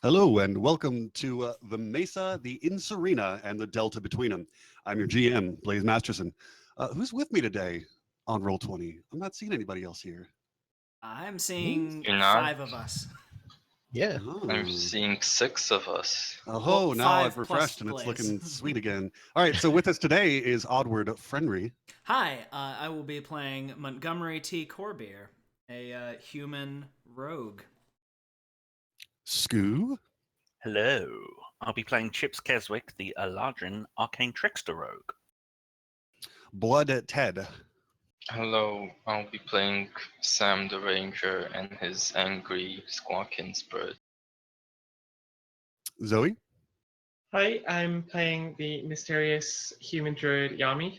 Hello and welcome to the Mesa, the Incirrina, and the Delta between them. I'm your GM, Blaze Masterson. Who's with me today on Roll20? I'm not seeing anybody else here. I'm Me? seeing You're not? five of us. Yeah. I'm Oh. seeing six of us. Well, Now I've five plus refreshed and it's Blaze. looking sweet again. All right, so with us today is Oddward Frenry. Hi, I will be playing Montgomery T. Corbier, a human rogue. Skoo. Hello. I'll be playing Chips Keswick, the Eladrin Arcane Trickster Rogue. Blood Ted. Hello, I'll be playing Sam the Ranger and his angry squawking spirit. Zoe. Hi, I'm playing the mysterious human druid Yami.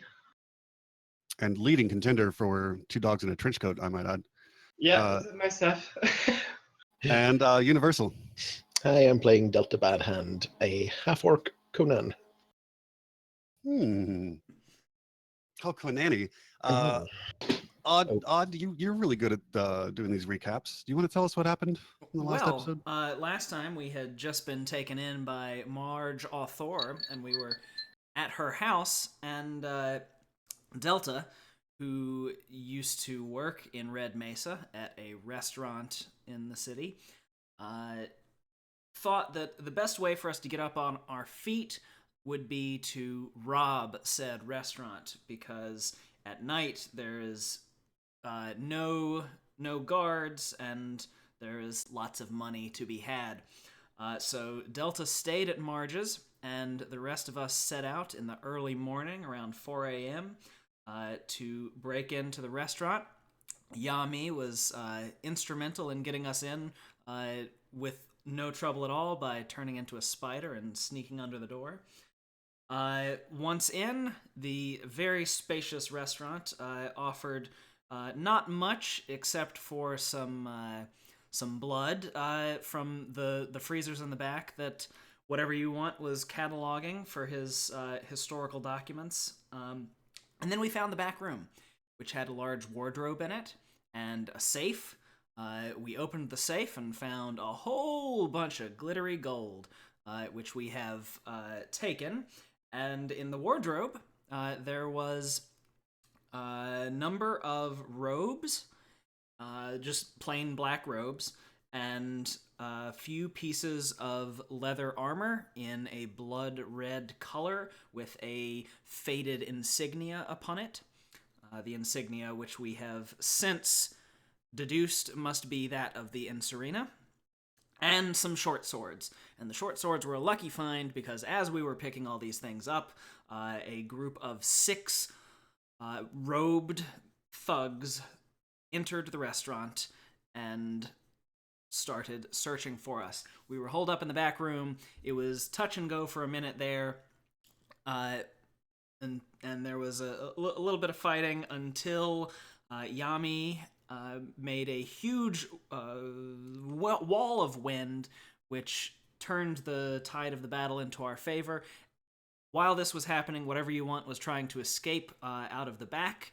And leading contender for Two Dogs in a Trench Coat, I might add. Yeah, my stuff. And Universal. Hi, I'm playing Delta Bad Hand, a half-orc Conan. How Conanny. Mhm. Odd, you're really good at doing these recaps. Do you want to tell us what happened in the last episode? Last time we had just been taken in by Marge Author, and we were at her house, and Delta, who used to work in Red Mesa at a restaurant in the city, thought that the best way for us to get up on our feet would be to rob said restaurant, because at night there is no guards and there is lots of money to be had. So Delta stayed at Marge's, and the rest of us set out in the early morning around 4 a.m. To break into the restaurant. Yami was instrumental in getting us in with no trouble at all by turning into a spider and sneaking under the door. Once in, the very spacious restaurant offered not much except for some blood from the freezers in the back that whatever you want was cataloging for his historical documents. And then we found the back room, which had a large wardrobe in it and a safe. We opened the safe and found a whole bunch of glittery gold, which we have taken. And in the wardrobe, there was a number of robes, just plain black robes, and a few pieces of leather armor in a blood red color with a faded insignia upon it. The insignia, which we have since deduced must be that of the Incirrina, and some short swords. And the short swords were a lucky find, because as we were picking all these things up, a group of 6 robed thugs entered the restaurant and started searching for us. We were holed up in the back room. It was touch and go for a minute there, and there was a little bit of fighting until Yami made a huge wall of wind, which turned the tide of the battle into our favor. While this was happening, Whatever You Want was trying to escape out of the back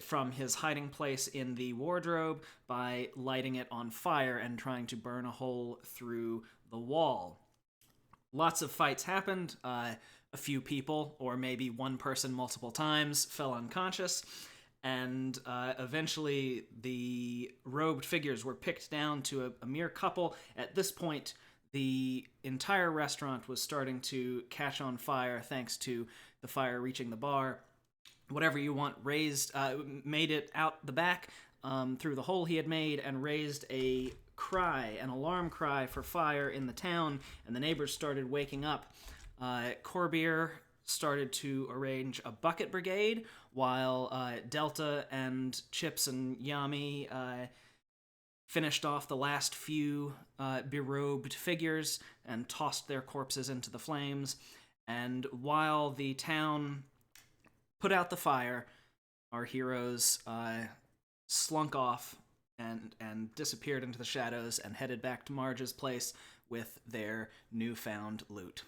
from his hiding place in the wardrobe by lighting it on fire and trying to burn a hole through the wall. Lots of fights happened. A few people, or maybe one person multiple times, fell unconscious, and eventually the robed figures were picked down to a mere couple. At this point, the entire restaurant was starting to catch on fire thanks to the fire reaching the bar. Whatever You Want made it out the back through the hole he had made and raised a cry, an alarm cry for fire in the town, and the neighbors started waking up. Corbier started to arrange a bucket brigade, while Delta and Chips and Yami finished off the last few berobed figures and tossed their corpses into the flames. And while the town put out the fire, our heroes slunk off and disappeared into the shadows and headed back to Marge's place with their newfound loot.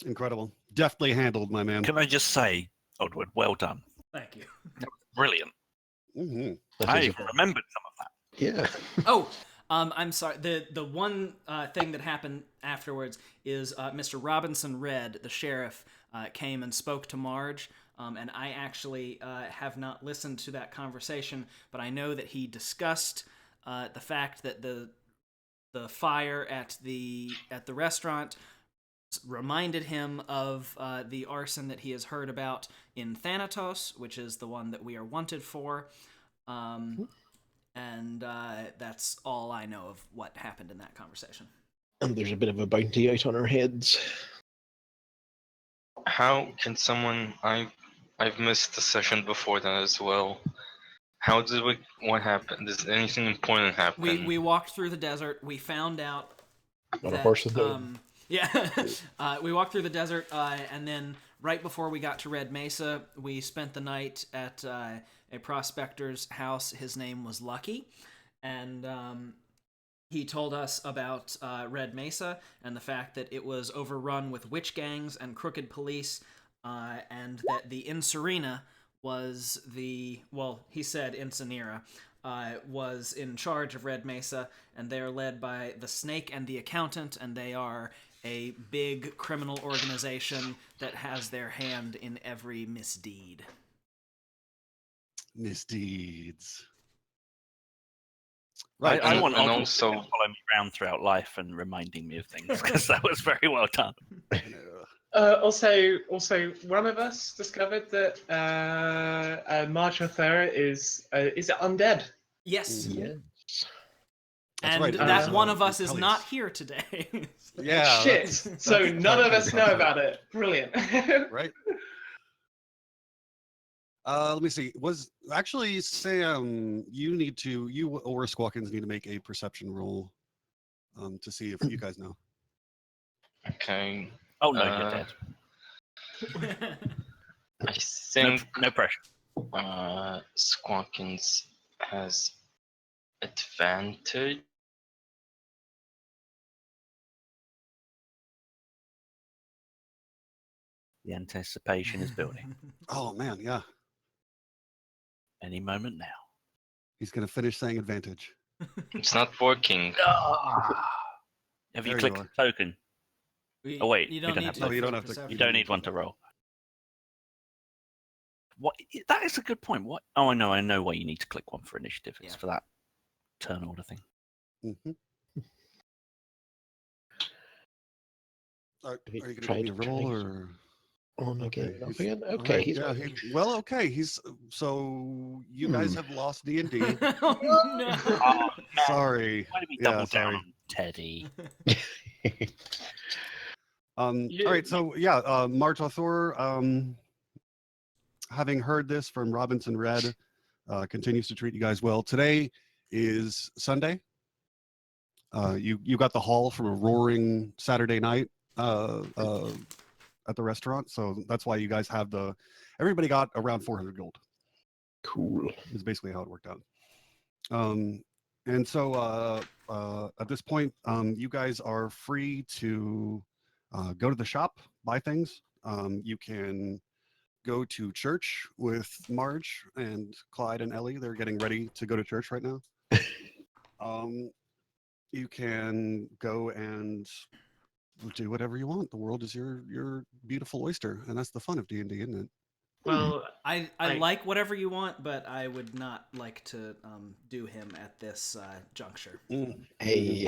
Incredible. Deftly handled, my man. Can I just say, Oddwood, well done. Thank you. Brilliant. Mm-hmm. I even remembered some of that. Yeah. Oh, I'm sorry. The one thing that happened afterwards is Mr. Robinson Red, the sheriff, came and spoke to Marge. And I actually have not listened to that conversation, but I know that he discussed the fact that the fire at the restaurant reminded him of the arson that he has heard about in Thanatos, which is the one that we are wanted for. And that's all I know of what happened in that conversation. And there's a bit of a bounty out on our heads. How can someone? I've missed the session before that as well. How did we? What happened? Does anything important happen? We walked through the desert. We found out On a that, horse with no. yeah, we walked through the desert, and then right before we got to Red Mesa, we spent the night at a prospector's house. His name was Lucky, and he told us about Red Mesa and the fact that it was overrun with witch gangs and crooked police, and that the Incirrina was he said Incirrina, was in charge of Red Mesa, and they are led by the Snake and the Accountant, and they are a big criminal organization that has their hand in every misdeed. Misdeeds. Right. I and- want and Ogden also- to follow me around throughout life and reminding me of things, because that was very well done. Also, one of us discovered that March Othera is undead. Yes, Yes. That's and right, that there's, one of us is Pellias. not here today. Yeah. Shit. So that's none of quite us know unfortunate. about it. Brilliant. Right. Let me see. Was actually Sam? You or Squawkins need to make a perception roll, to see if you guys know. Okay. Oh no, you're dead. I No, think no pressure. Squawkins has advantage. The anticipation is building. Oh man, yeah. Any moment now. He's gonna finish saying advantage. It's not working. Have you There you clicked are. the token? Oh, wait, you we don't don't need have to. to. No, you for don't have to. perception. You don't need one to roll. What? That is a good point. What? Oh, I know why you need to click one for initiative. It's Yeah. for that turn order thing. Mm-hmm. Are you gonna Try give me a to roll try or? On again. Okay, Off he's- again. all Okay. right, He's yeah. Well, okay. He's so you guys have lost D&D. Oh no! Oh, man. Sorry. Why did we Yeah, double sorry. down on Teddy? Yeah. All right. So yeah, March Author, having heard this from Robinson Red, continues to treat you guys well. Today is Sunday. You got the haul from a roaring Saturday night at the restaurant, so that's why you guys have everybody got around 400 gold. Cool. Is basically how it worked out. And so at this point, you guys are free to go to the shop, buy things. You can go to church with Marge and Clyde and Ellie. They're getting ready to go to church right now. You can go and do whatever you want. The world is your beautiful oyster, and that's the fun of D&D, isn't it? Well, I I- like whatever you want, but I would not like to do him at this juncture. Hey.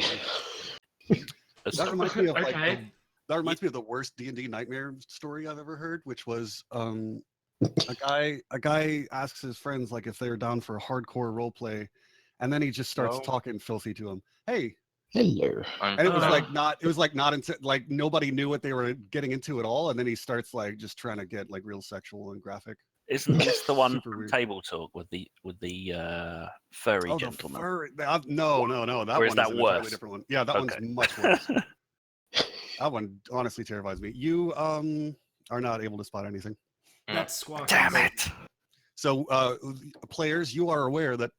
That reminds me of like Okay. that reminds me of the worst D&D nightmare story I've ever heard, which was a guy asks his friends like if they're down for a hardcore role play, and then he just starts No. talking filthy to him. Hey, Hello. and it was Uh. like not into like nobody knew what they were getting into at all, and then he starts like just trying to get like real sexual and graphic. Isn't this the one Super from weird. Table Talk with the furry Oh, gentleman? No, that Or one is that an entirely worse? different one. Yeah, that Okay. one's much worse. That one honestly terrifies me. You are not able to spot anything. That's squawk. Damn it! So players, you are aware that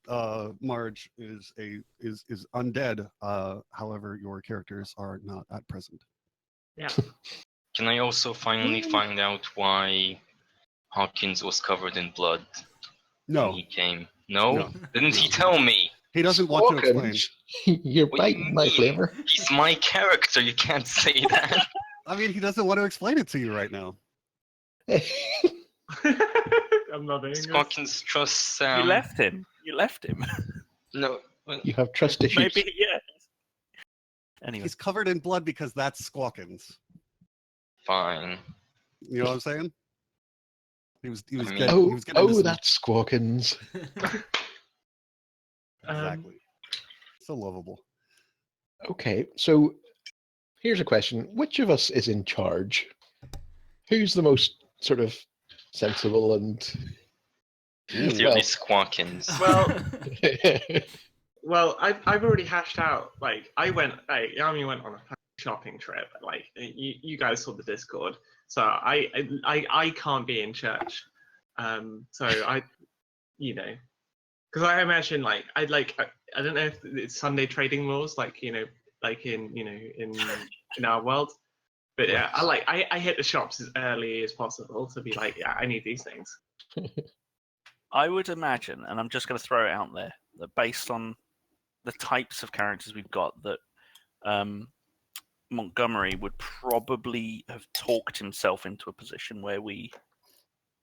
Marge is undead. However, your characters are not at present. yeah. Can I also finally find out why Hawkins was covered in blood when No, he came? No? No. Didn't he No. tell me? He doesn't want to explain. Squawkins? You're What do you biting my mean? flavor. He's my character. You can't say that. I mean, he doesn't want to explain it to you right now. I'm not doing this. Squawkins trusts Sam. You left him. You left him. No. You have trust issues. Maybe, yeah. Anyway. He's covered in blood because that's Squawkins. Fine. You know what I'm saying? He was I mean- getting, he was getting into some- That's Squawkins. exactly. So lovable. Okay, so here's a question. Which of us is in charge? Who's the most sort of sensible and... Clearly Squawkins. Well, I've already hashed out. Like, Yami went on a shopping trip. Like, you guys saw the Discord, so I can't be in church. So because I imagine like I don't know if it's Sunday trading laws, like in our world. But yeah, I hit the shops as early as possible to be like, yeah, I need these things. I would imagine, and I'm just going to throw it out there, that based on the types of characters we've got, that Montgomery would probably have talked himself into a position where we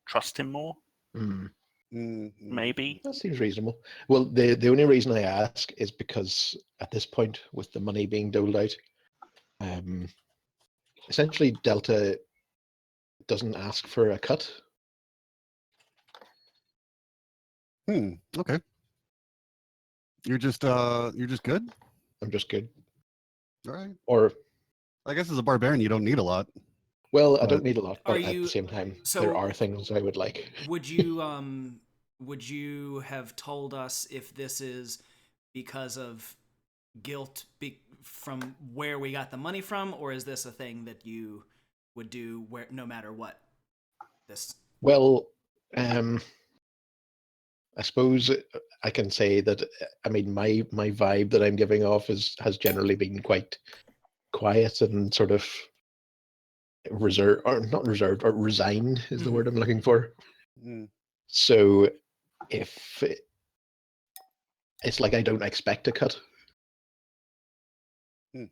trust him more. Maybe. That seems reasonable. Well, the only reason I ask is because at this point, with the money being doled out, essentially Delta doesn't ask for a cut. Okay. You're just good? I'm just good. All right. Or, I guess as a barbarian, you don't need a lot. well, I But- don't need a lot, Are but at you- the same time, so- there are things I would like. Would you have told us if this is because of guilt from where we got the money from, or is this a thing that you would do where no matter what? This. Well, I suppose I can say that, I mean, my vibe that I'm giving off has generally been quite quiet and sort of reserved, or not reserved, or resigned is the word I'm looking for. Mm. So if it's like I don't expect a cut. All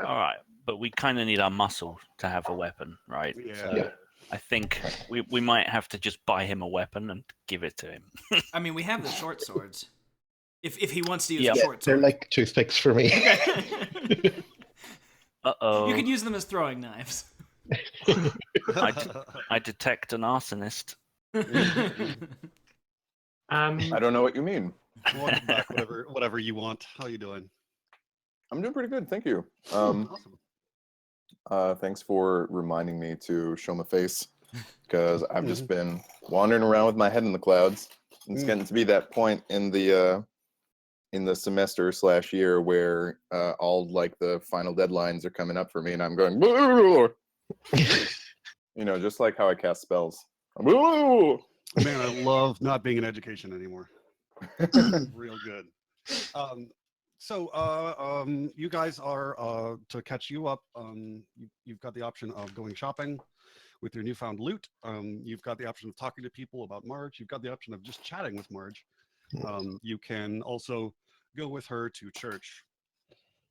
right, but we kind of need our muscle to have a weapon, right? Yeah. So Yeah. I think we might have to just buy him a weapon and give it to him. I mean, we have the short swords. If he wants to use Yeah. the Yeah, short they're sword. like toothpicks for me. Okay. Uh-oh. You could use them as throwing knives. I detect an arsonist. I don't know what you mean. Welcome back, whatever you want. How you doing? I'm doing pretty good, thank you. Awesome. Thanks for reminding me to show my face, because I've just been wandering around with my head in the clouds. It's getting to be that point in the semester / year where all like the final deadlines are coming up for me, and I'm going, just like how I cast spells. Man, I love not being in education anymore. Real good. So you guys are to catch you up. You've got the option of going shopping with your newfound loot. You've got the option of talking to people about Marge. You've got the option of just chatting with Marge. You can also go with her to church.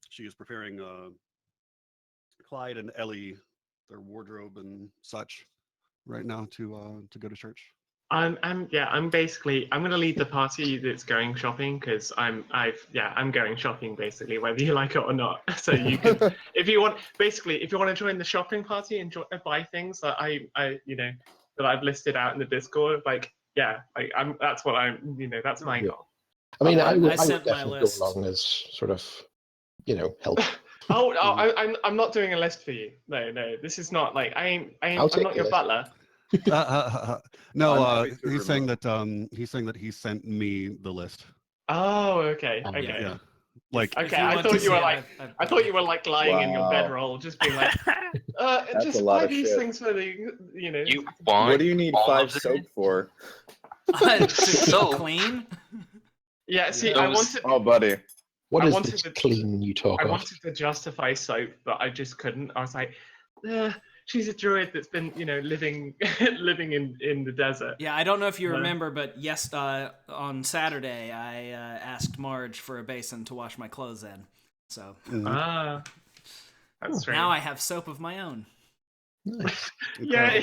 She is preparing Clyde and Ellie, their wardrobe and such, right now to go to church. I'm gonna lead the party that's going shopping, because I'm going shopping basically, whether you like it or not. So you can, if you want to join the shopping party and buy things that that I've listed out in the Discord, that's my goal. I mean, I I would sent my definitely list. go along as sort of, help. I'm not doing a list for you. No, this is not like I'm take not the your list. butler. No, I'm happy to he's saying remove. that he sent me the list. Oh, okay. Oh, Okay. Yeah, like If Okay, you I want to thought you see were it, like, I've I thought you were like lying in your Wow. bedroll, just being like, That's just a lot buy of these shit. things for the, You want What do you need all 5 of it? soap for? to keep So- clean. Yeah, see, Those- Oh, buddy. What I is wanted this to- clean you talk I of? wanted to justify soap, but I just couldn't. I was like, she's a druid that's been, living living in the desert. Yeah, I don't know if you Uh, remember, but yes, on Saturday I asked Marge for a basin to wash my clothes in. So Mhm. Ah, that's strange. now I have soap of my own. Nice. Yeah.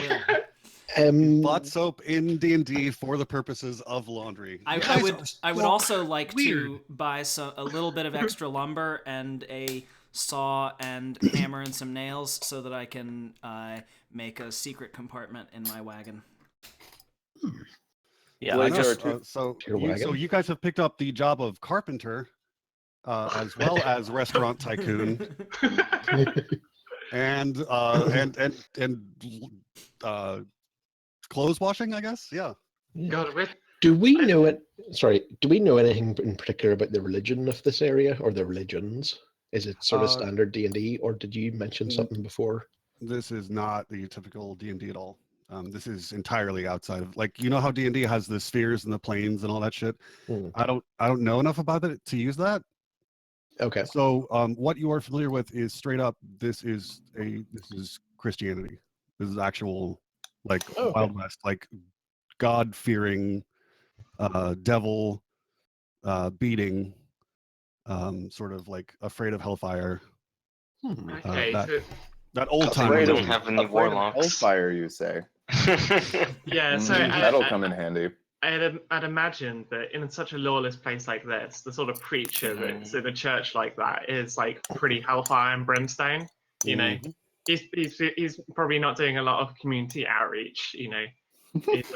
Incredible. Bought soap in D&D for the purposes of laundry. I You guys would are I would so also like weird. to buy a little bit of extra lumber and a saw and hammer and some nails so that I can make a secret compartment in my wagon. Yeah, I Blaze, there just are two- So Your wagon? you guys have picked up the job of carpenter, as well as restaurant tycoon, and clothes washing, I guess. Yeah. God, Do we know it? Sorry, do we know anything in particular about the religion of this area or the religions? Is it sort of standard D&D, or did you mention something before? This is not the typical D&D at all. This is entirely outside of, like, you know how D&D has the spheres and the planes and all that shit. Hmm. I don't know enough about it to use that. Okay. So what you are familiar with is straight up. This is Christianity. This is actual, like, Okay. Wild West, like God-fearing, devil beating, sort of like afraid of hellfire. Hmm. okay, that so that old time Afraid We of- don't have any afraid of warlocks. hellfire, you say? yeah, so That'll come in handy. I'd imagine that in such a lawless place like this, the sort of preacher that's in a church like that is like pretty hellfire and brimstone. You know, Mhm. he's probably not doing a lot of community outreach. He's,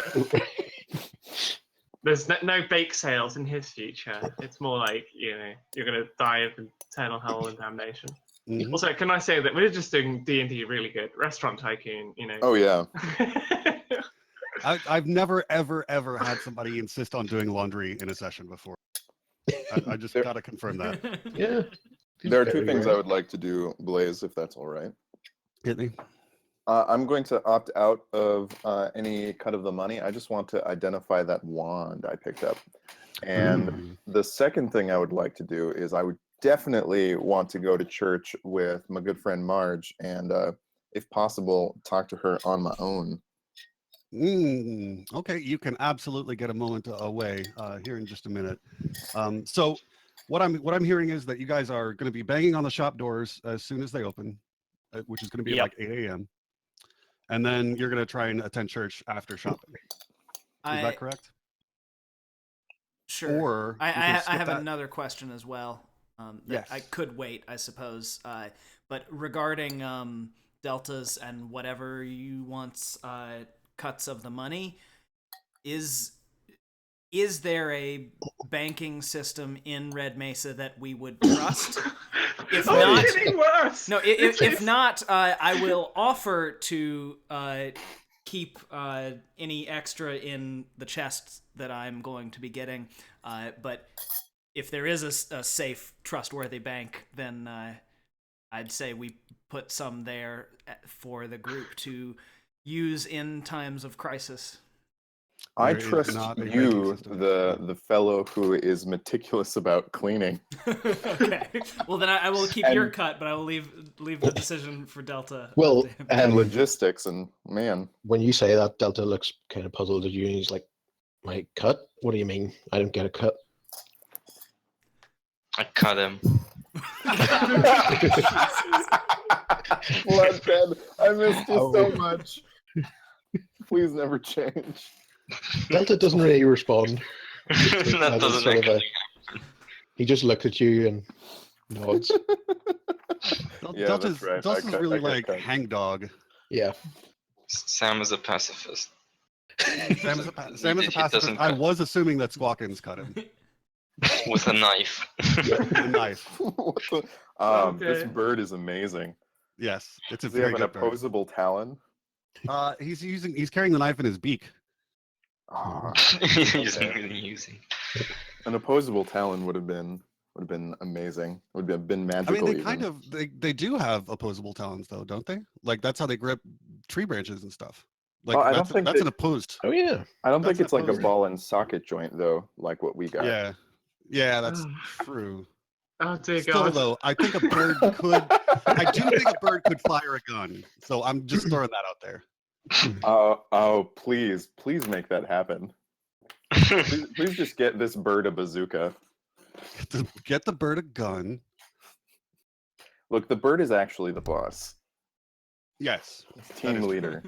there's no bake sales in his future. It's more like you're gonna die of eternal hell and damnation. Mhm. Also, can I say that we're just doing D&D really good? Restaurant tycoon, Oh yeah. I've never ever had somebody insist on doing laundry in a session before. I just There- gotta confirm that. Yeah. There are two Very things rare. I would like to do, Blaze, if that's all right. Hit me. I'm going to opt out of any cut of the money. I just want to identify that wand I picked up. And Ooh. the second thing I would like to do is I would definitely want to go to church with my good friend Marge and, if possible, talk to her on my own. Okay, you can absolutely get a moment away here in just a minute. So what I'm hearing is that you guys are going to be banging on the shop doors as soon as they open, which is going to be Yep. like 8 a.m. And then you're going to try and attend church after shopping. Is that correct? Sure. Or I you can I skip have that. another question as well. That Yes. I could wait, I suppose. But regarding deltas and whatever you want cuts of the money, is there a banking system in Red Mesa that we would trust? If Oh, not, it's getting worse. no. If not, I will offer to keep any extra in the chest that I'm going to be getting. But if there is a safe, trustworthy bank, then I'd say we put some there for the group to use in times of crisis. I There is trust not a banking you, system. the fellow who is meticulous about cleaning. Okay. Well, then I will keep your And- cut, but I will leave the decision for Delta. Well, up to him. And logistics, and man, when you say that, Delta looks kind of puzzled at you, and he's like, "My cut? What do you mean? I don't get a cut." I cut him. Bloodhead, I missed you so Oh. much. Please never change. Delta doesn't really respond. That was doesn't sort of actually. He just looks at you and nods. Yeah, Delta's, that's right. Delta's I got really like cut. hangdog. Yeah. Sam is a pacifist. Sam is a He pacifist. doesn't I cut. was assuming that Squawkins cut him With a knife. with a knife. What the- This Okay. bird is amazing. Yes, it's a Does he have very an good bird. opposable talon? He's carrying the knife in his beak. Ah, He's Okay. really using. an opposable talon would have been amazing. Would have been I magical. mean, they even. kind of they do have opposable talons though, don't they? Like that's how they grip tree branches and stuff. Like I don't think that's they- an opposed. Oh yeah. I don't think that's it's like a opposed. ball and socket joint though, like what we got. Yeah, that's true. Oh dear Still God. though, I think a bird could. I do think a bird could fire a gun, so I'm just throwing that out there. Oh, please make that happen. Please just get this bird a bazooka. Get the bird a gun. Look, the bird is actually the boss. Yes. Team leader.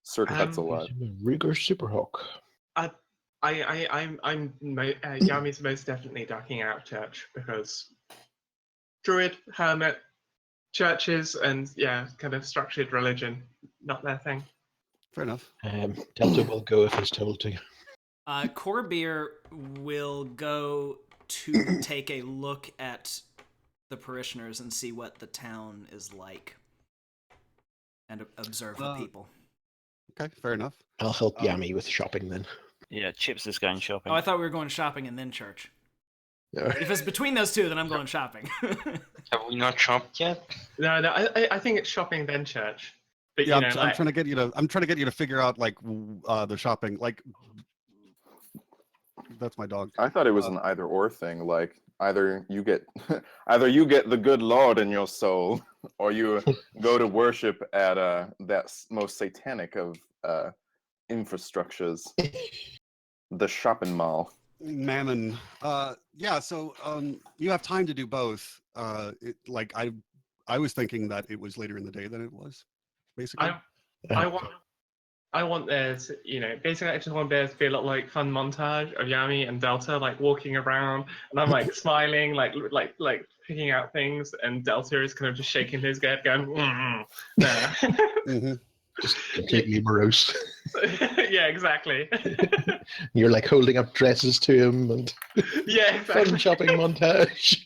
Sir Cuts-a-Lot. Ruger Superhawk. Yami's most definitely ducking out of church because druid, hermit, churches, and kind of structured religion, not their thing. Fair enough. Delta will go if he's told to. Corbeer will go to take a look at the parishioners and see what the town is like, and observe the people. Okay, fair enough. I'll help Yami with shopping then. Yeah, Chips is going shopping. Oh, I thought we were going shopping and then church. No. If it's between those two, then I'm going shopping. Have we not shopped yet? No, I think it's shopping then church. But Yeah, I'm trying to get you to figure out like the shopping. Like, that's my dog. I thought it was an either or thing. Like either you get the good Lord in your soul, or you go to worship at that most satanic of infrastructures, the shopping mall. Mammon. Yeah. So you have time to do both. I was thinking that it was later in the day than it was, basically. I want there to, basically I just want there to be a lot like fun montage of Yami and Delta like walking around, and I'm like smiling, like picking out things, and Delta is kind of just shaking his head, going, Mm-hmm. Just completely morose. Yeah, exactly. You're like holding up dresses to him and Yeah, exactly. fun shopping montage.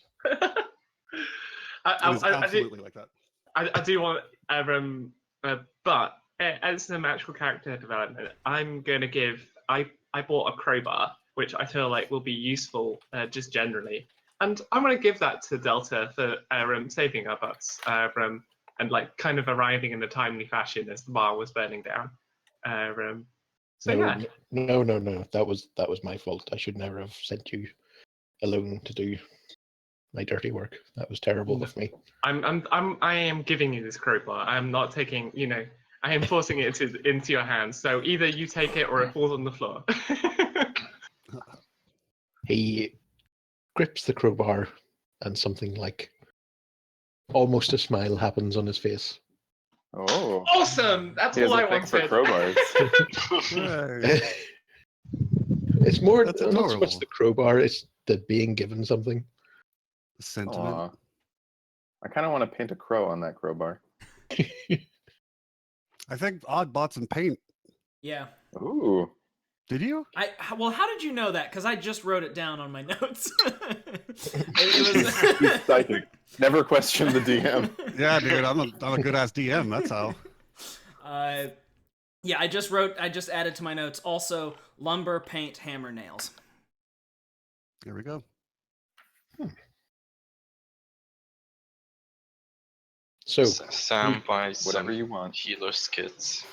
Absolutely like that. I do want, but as the actual character development, I'm gonna give. I bought a crowbar, which I feel like will be useful just generally, and I'm gonna give that to Delta for saving our butts, and like kind of arriving in a timely fashion as the bar was burning down. No, that was my fault. I should never have sent you alone to do my dirty work. That was terrible of me. I am giving you this crowbar. I'm not taking. I am forcing it into your hands. So either you take it or it falls on the floor. He grips the crowbar, and something like almost a smile happens on his face. Oh, Awesome! That's he has all I a thing for wanted. crowbars. Right. It's more That's not so much adorable. the crowbar; it's the being given something. Sentiment. Aw. I kind of want to paint a crow on that crowbar. I think Odd bought some paint. Yeah. Ooh. Did you? Well, how did you know that? Because I just wrote it down on my notes. He's psychic. Never question the DM. Yeah, dude. I'm a good ass DM. That's how. Yeah, I just added to my notes. Also, lumber, paint, hammer, nails. There we go. So Sam buys Whatever some you want. healer's kits.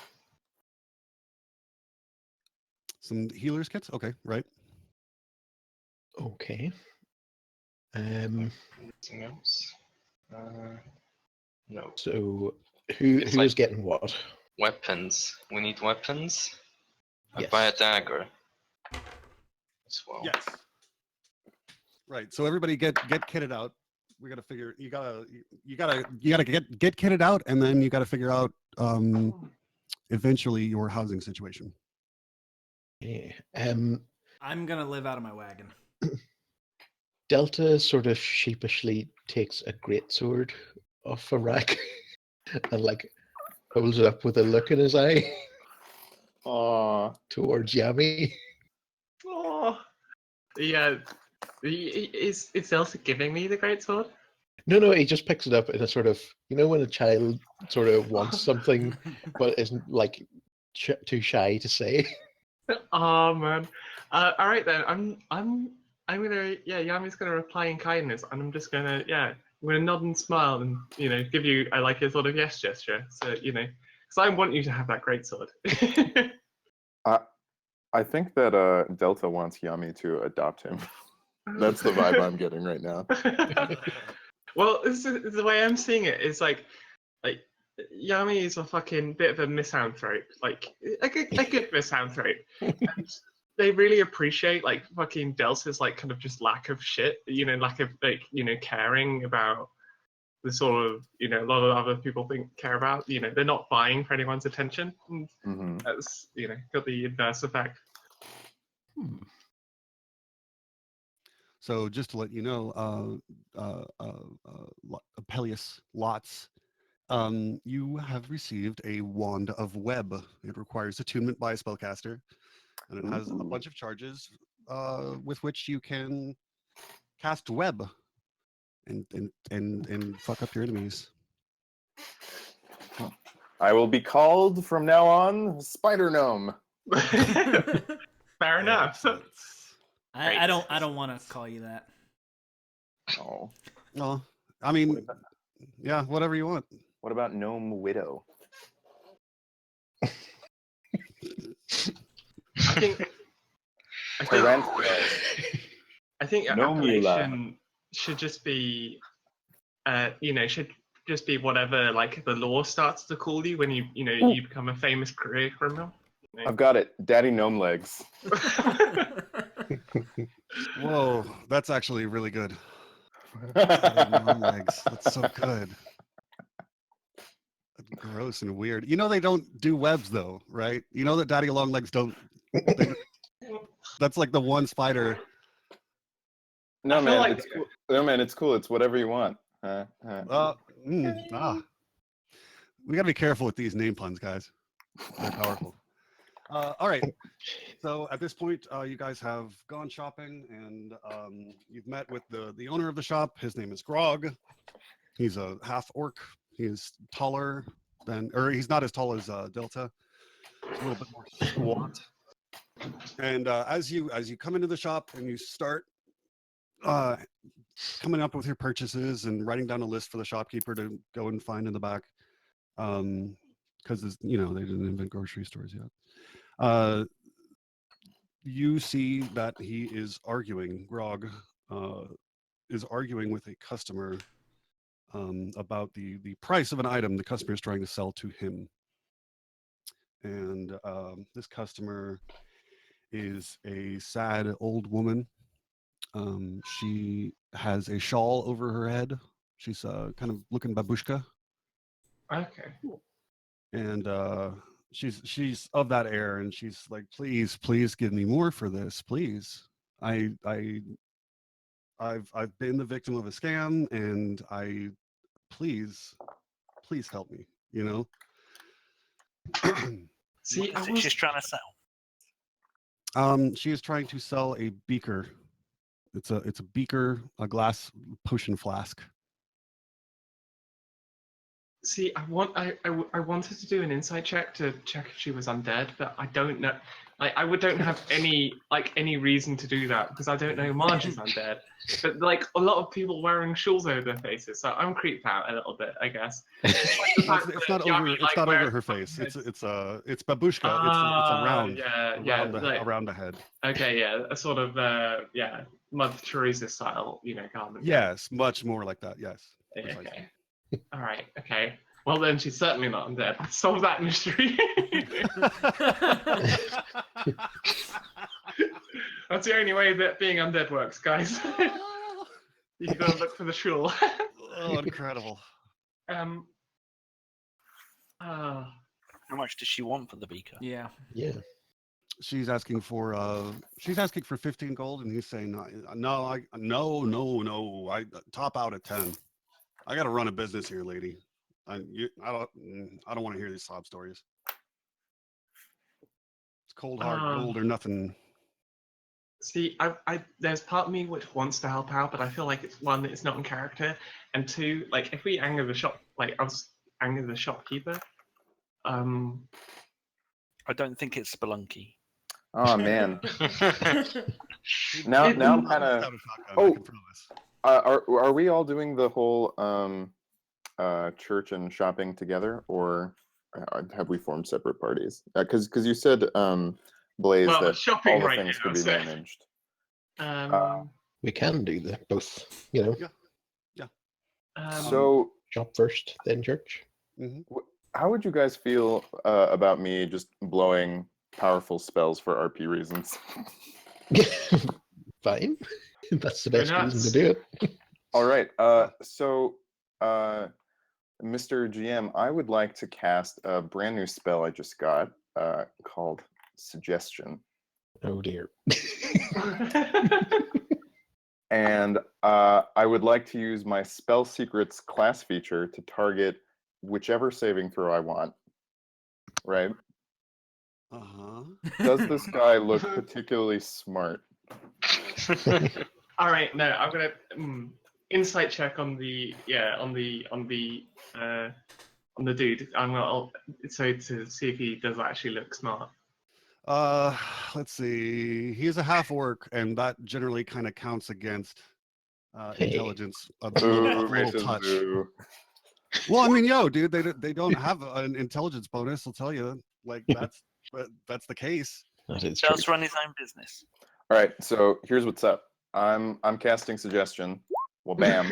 Some healers kits. Okay, right. okay. Anything else? No. So who It's is like- getting what? Weapons. We need weapons. I Yes. buy a dagger. As well. Yes. Right. So everybody get kitted out. We gotta figure. You gotta get kitted out, and then you gotta figure out eventually your housing situation. Yeah. I'm gonna live out of my wagon. Delta sort of sheepishly takes a greatsword off a rack and like holds it up with a look in his eye Aw. towards Yami. Oh, yeah. Is Delta giving me the greatsword? No, he just picks it up in a sort of, when a child sort of wants something but isn't like too shy to say. Oh man. All right then. I'm gonna Yami's gonna reply in kindness, and I'm just gonna I'm gonna nod and smile and give you a sort of yes gesture. So because I want you to have that greatsword. I think that Delta wants Yami to adopt him. That's the vibe I'm getting right now. Well, this is the way I'm seeing it is like Yami is a fucking bit of a misanthrope, like a good misanthrope. And they really appreciate like fucking Delta's like kind of just lack of shit, lack of like, caring about the sort of, a lot of other people care about. They're not vying for anyone's attention. And Mm-hmm. that's, got the inverse effect. So just to let you know, Peleus Lots, you have received a Wand of Web. It requires attunement by a spellcaster, and it has a Ooh. bunch of charges with which you can cast web and fuck up your enemies. I will be called from now on Spider Gnome. Fair enough. Excellent. I don't want to call you that. Oh. Well, I mean, yeah, whatever you want. What about Gnome Widow? I think Tarantula. I think Nomula. appellation should just be, should just be whatever like the law starts to call you when you become a famous career criminal. I've got it. Daddy Gnome Legs. Whoa, that's actually really good. Gnome legs. That's so good. Gross and weird. They don't do webs though, right? You know that Daddy Longlegs don't. That's like the one spider. No, I feel man, like- it's cool. No, man, it's cool. It's whatever you want. We gotta be careful with these name puns, guys. They're powerful. All right. So at this point, you guys have gone shopping, and you've met with the owner of the shop. His name is Grog. He's a half orc. He's taller or he's not as tall as Delta. He's a little bit more squat. And as you come into the shop and you start coming up with your purchases and writing down a list for the shopkeeper to go and find in the back, because they didn't invent grocery stores yet. You see that he is arguing. Grog is arguing with a customer about the price of an item the customer is trying to sell to him. And this customer is a sad old woman. She has a shawl over her head. She's kind of looking babushka. Okay. And she's of that air, and she's like, please give me more for this, please. I've been the victim of a scam, and please help me, See, What is it she's trying to sell? She is trying to sell a beaker. It's a beaker, a glass potion flask. See, I wanted to do an insight check to check if she was undead, but I don't know. I don't have any reason to do that because I don't know Marge is undead. But like a lot of people wearing shawls over their faces, so I'm creeped out a little bit, I guess. It's not over her face. It's babushka. It's around. Around the head. Okay, yeah, a sort of Mother Teresa style, garment. Yes, much more like that. Yes. Okay. All right. Okay. Well, then she's certainly not undead. Solve that mystery. That's the only way that being undead works, guys. You gotta look for the shawl. Oh, incredible. How much does she want for the beaker? Yeah. Yeah. She's asking for 15 gold, and he's saying no. I top out at 10. I got to run a business here, lady. I don't want to hear these sob stories. It's cold hard gold or nothing. See, there's part of me which wants to help out, but I feel like it's one, it's not in character, and two, like if we anger the shop, like I was anger the shopkeeper. I don't think it's Spelunky. Oh man. now I'm kind of. Oh, are we all doing the whole church and shopping together, or have we formed separate parties? Because you said Blaze that shopping all the right things now, could be so- managed. We can do both, Yeah. So, Shop first, then church. how would you guys feel about me just blowing powerful spells for RP reasons? Fine. That's the Go best reason nuts. to do it. All right. So, Mr. GM, I would like to cast a brand new spell I just got called Suggestion. Oh dear. And I would like to use my Spell Secrets class feature to target whichever saving throw I want. Right? Does this guy look particularly smart? All right, no, I'm gonna insight check on the dude. So to see if he does actually look smart. Let's see. He's a half orc, and that generally kind of counts against intelligence. A little touch. Boo. Well, I mean, yo, dude, they don't have an intelligence bonus. I'll tell you, like that's the case. That is true. Does run his own business. All right, so here's what's up. I'm casting Suggestion. Well, bam.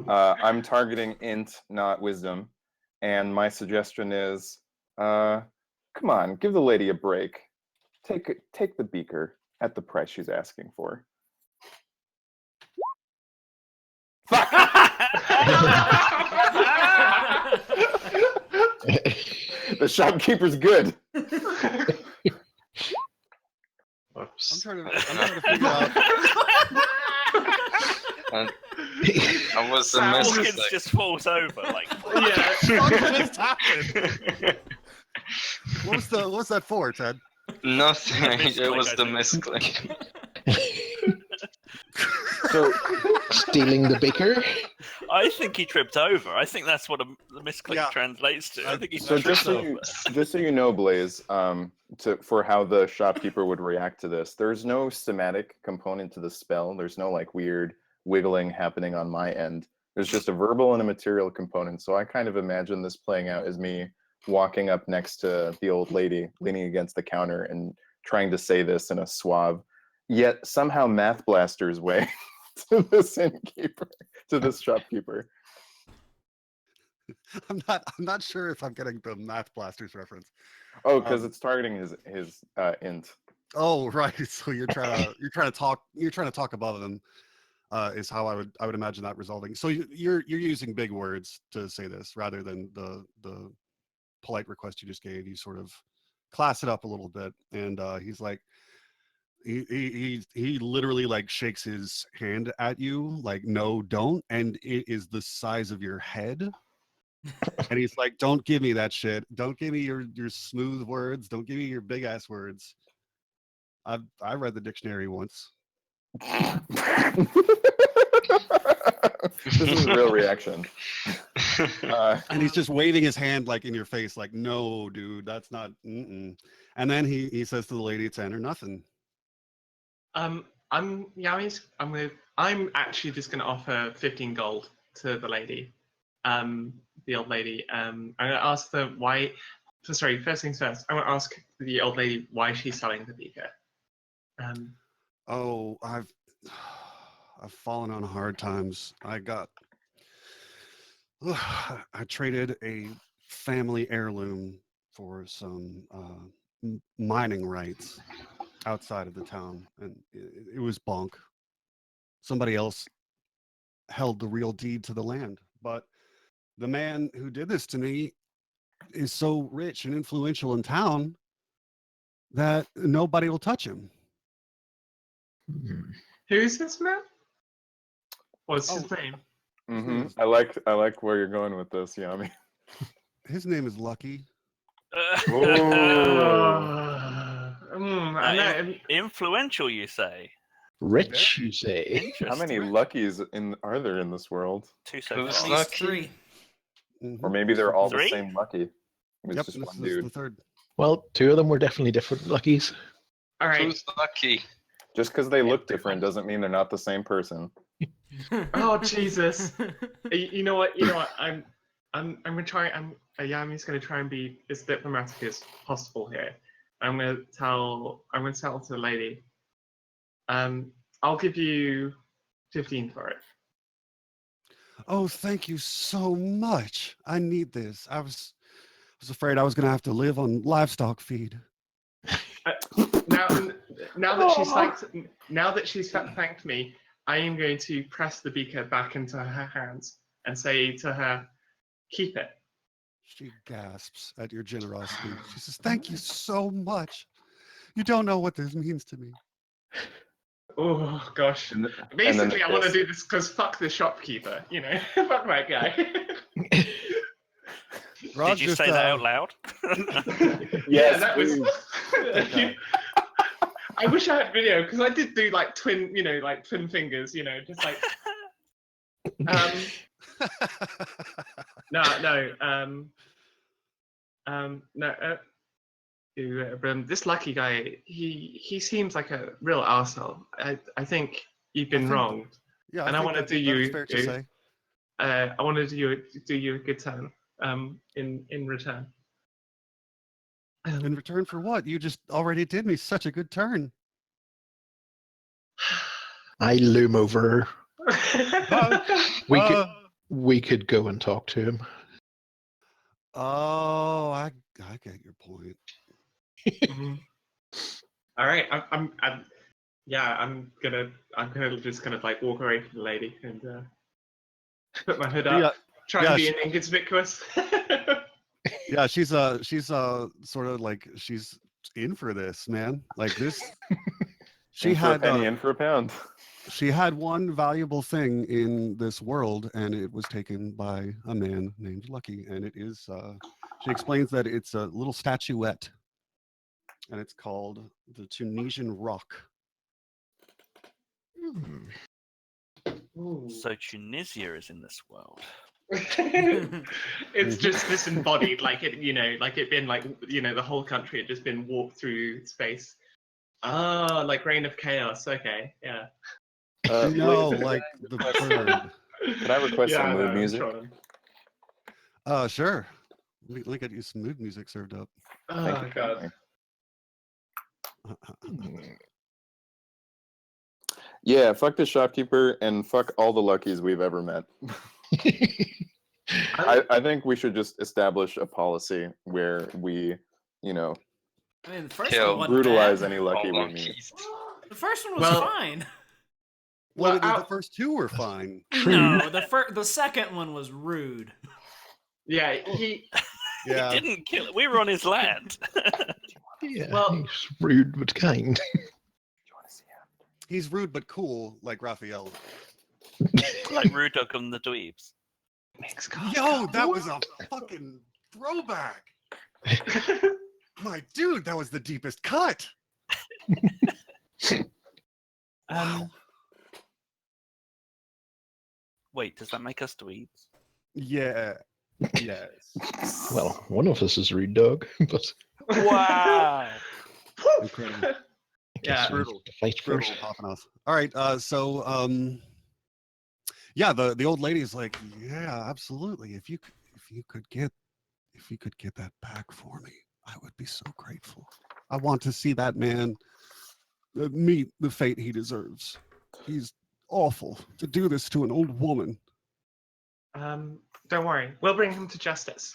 I'm targeting int, not wisdom, and my suggestion is, come on, give the lady a break. Take the beaker at the price she's asking for. Fuck! The shopkeeper's good. Whoops. I'm trying to figure out. I was a Hawkins mistake. just falls over like. Yeah. What just happened? What's that for, Ted? Nothing. It Misclick, was I the think. misclick. So, Stealing the beaker? I think he tripped over. I think that's what the misclick Yeah. translates to. I think he so tripped just so you know, Blaze, for how the shopkeeper would react to this, there's no somatic component to the spell. There's no like weird wiggling happening on my end. There's just a verbal and a material component. So I kind of imagine this playing out as me walking up next to the old lady, leaning against the counter and trying to say this in a suave, yet somehow Math Blaster's way to this innkeeper, to this shopkeeper. I'm not sure if I'm getting the Math Blasters reference. Oh, because it's targeting his int. Oh, right. So you're trying to talk above them. Is how I would imagine that resulting. So you're using big words to say this rather than the polite request you just gave. You sort of class it up a little bit, and he's like, he literally like shakes his hand at you like, no, don't, and it is the size of your head. And he's like, don't give me that shit. Don't give me your smooth words. Don't give me your big ass words. I read the dictionary once. This is a real reaction. And he's just waving his hand like in your face, like, no, dude, that's not. And then he says to the lady, it's 10 or nothing. I'm actually just gonna offer 15 gold to the lady, the old lady. I'm gonna ask the why. Sorry, first things first. I'm gonna ask the old lady why she's selling the beaker. Oh, I've fallen on hard times. I traded a family heirloom for some mining rights outside of the town, and it was bonk. Somebody else held the real deed to the land, but the man who did this to me is so rich and influential in town that nobody will touch him. Who is this man? What's his name? Mm-hmm. I like where you're going with this, Yami. His name is Lucky. I know. Influential, you say? Rich, you say? Interesting. How many Luckies are there in this world? Two so Who's far. At least lucky? 3. Or maybe they're all Three? the same Lucky. It's Yep, just this one is dude. the third. Well, two of them were definitely different luckies. All right. Who's lucky? Just because they look different doesn't mean they're not the same person. Oh Jesus! You know what? I'm gonna try. Yami's gonna try and be as diplomatic as possible here. I'm gonna tell to the lady. I'll give you 15 for it. Oh, thank you so much. I need this. I was afraid I was going to have to live on livestock feed. Now that she's thanked me, I am going to press the beaker back into her hands and say to her, "Keep it." She gasps at your generosity. She says, "Thank you so much. You don't know what this means to me." Oh gosh. And then Basically, the I want to kiss. do this because fuck the shopkeeper. You know, fuck that guy. Rog Did you just, say that out loud? Yeah, Yes, that was. Okay. I wish I had video because I did do like twin, like twin fingers, just like. This lucky guy, he seems like a real arsehole. I think you've been wronged, Yeah, and I want to do that's you. fair to say. I want to do you a good turn. In return. In return for what? You just already did me such a good turn. I loom over. Uh, We could go and talk to him. Oh, I get your point. Mhm. All right, I'm gonna just kind of like walk away from the lady and put my hood up, try and be inconspicuous. Yeah, she's sort of like she's in for this, man. Like this. She In for a had penny, in for a pound. she had one valuable thing in this world, and it was taken by a man named Lucky. And it is she explains that it's a little statuette, and it's called the Tunisian Rock. Ooh. So Tunisia is in this world. It's just disembodied, like it been like the whole country had just been warped through space. Ah, like Reign of Chaos. Okay, yeah. No, Wait, like the bird. Can I request some I mood know, music? Tron. Sure. Let me get you some mood music served up. Thank Oh you god. kindly. Yeah, fuck the shopkeeper and fuck all the Luckies we've ever met. I think we should just establish a policy where we, I mean, the first Kill. one wasn't brutalize bad. any Lucky All we meet. Luckies. The first one was Well- fine. Well, Well, the first two were fine. No, the second one was rude. Yeah, he. Yeah. He didn't kill it. We were on his land. Yeah, Well- he's rude but kind. He's rude but cool, like Raphael. Like Rudok and the Dweebs. Yo, that was a fucking throwback. My dude, that was the deepest cut. Wow. Wait, does that make us Dweebs? Yeah. Yes. Well, one of us is rude dog, but Wow. Incredible. I guess Yeah. we have to fight Brutal first. popping off. All right. Yeah, the old lady's like, yeah, absolutely. If you could get that back for me, I would be so grateful. I want to see that man meet the fate he deserves. He's awful to do this to an old woman. Don't worry, we'll bring him to justice.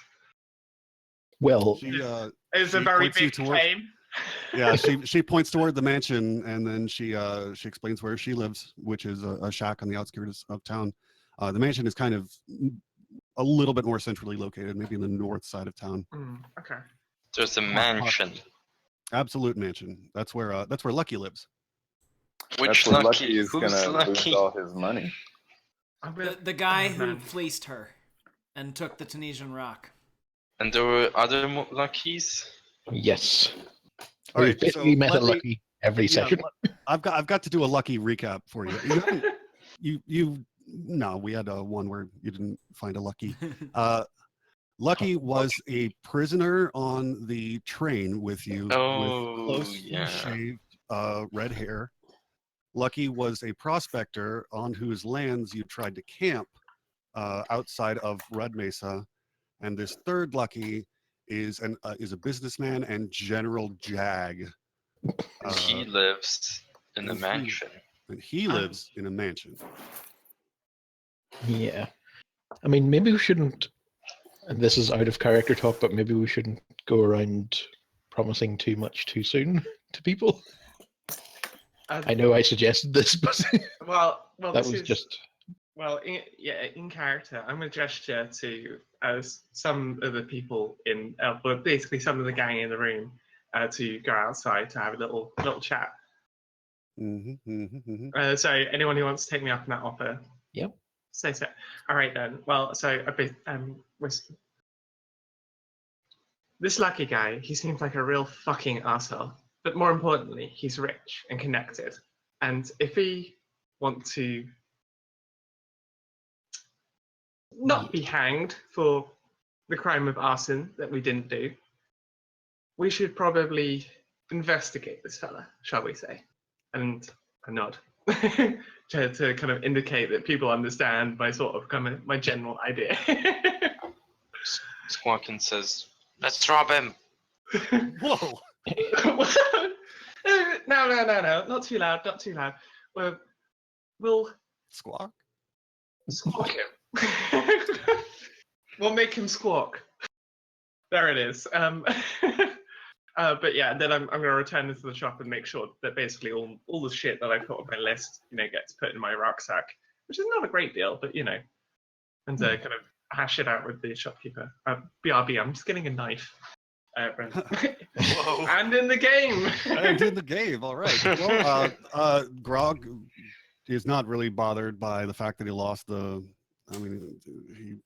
Well, She It's she a very points you big toward- claim. yeah, she points toward the mansion, and then she explains where she lives, which is a shack on the outskirts of town. The mansion is kind of a little bit more centrally located, maybe in the north side of town. Okay. There's a mansion. Absolute mansion. That's where Lucky lives. Which That's where Lucky? Lucky is Who's gonna Lucky? lose all his money. The guy Oh, who man. fleeced her and took the Tunisian rock. And there were other Luckies? yes. All We've right, basically so met a let me- Lucky every Yeah, session. I've got to do a Lucky recap for you. You haven't- you no, we had one where you didn't find a Lucky. Lucky was a prisoner on the train with you Oh, with closely yeah. shaved red hair. Lucky was a prospector on whose lands you tried to camp outside of Red Mesa, and this third Lucky is a businessman and General Jag. He lives in a and he- mansion. And he lives in a mansion. Yeah. I mean, maybe we shouldn't. And this is out of character talk, but maybe we shouldn't go around promising too much too soon to people. I know I suggested this, but Well, that this was is just. well, in character, I'm going to gesture to some of the people in, but basically some of the gang in the room, to go outside to have a little chat. So anyone who wants to take me up on that offer, Yep. say so. All right then. Well, so a bit this lucky guy. He seems like a real fucking asshole. But more importantly, he's rich and connected. And if he wants to not be hanged for the crime of arson that we didn't do, we should probably investigate this fella, shall we say? And a nod to kind of indicate that people understand my sort of my general idea. Squawkin says, "Let's rob him." Whoa! No, not too loud, not too loud. We'll Squawk? squawk him. We'll make him squawk. There it is. But yeah, then I'm going to return into the shop and make sure that basically all the shit that I put on my list, gets put in my rucksack, which is not a great deal, but and kind of hash it out with the shopkeeper. BRB, I'm just getting a knife. Whoa. And in the game. And in the game, all right. Well, Grog is not really bothered by the fact that he lost I mean,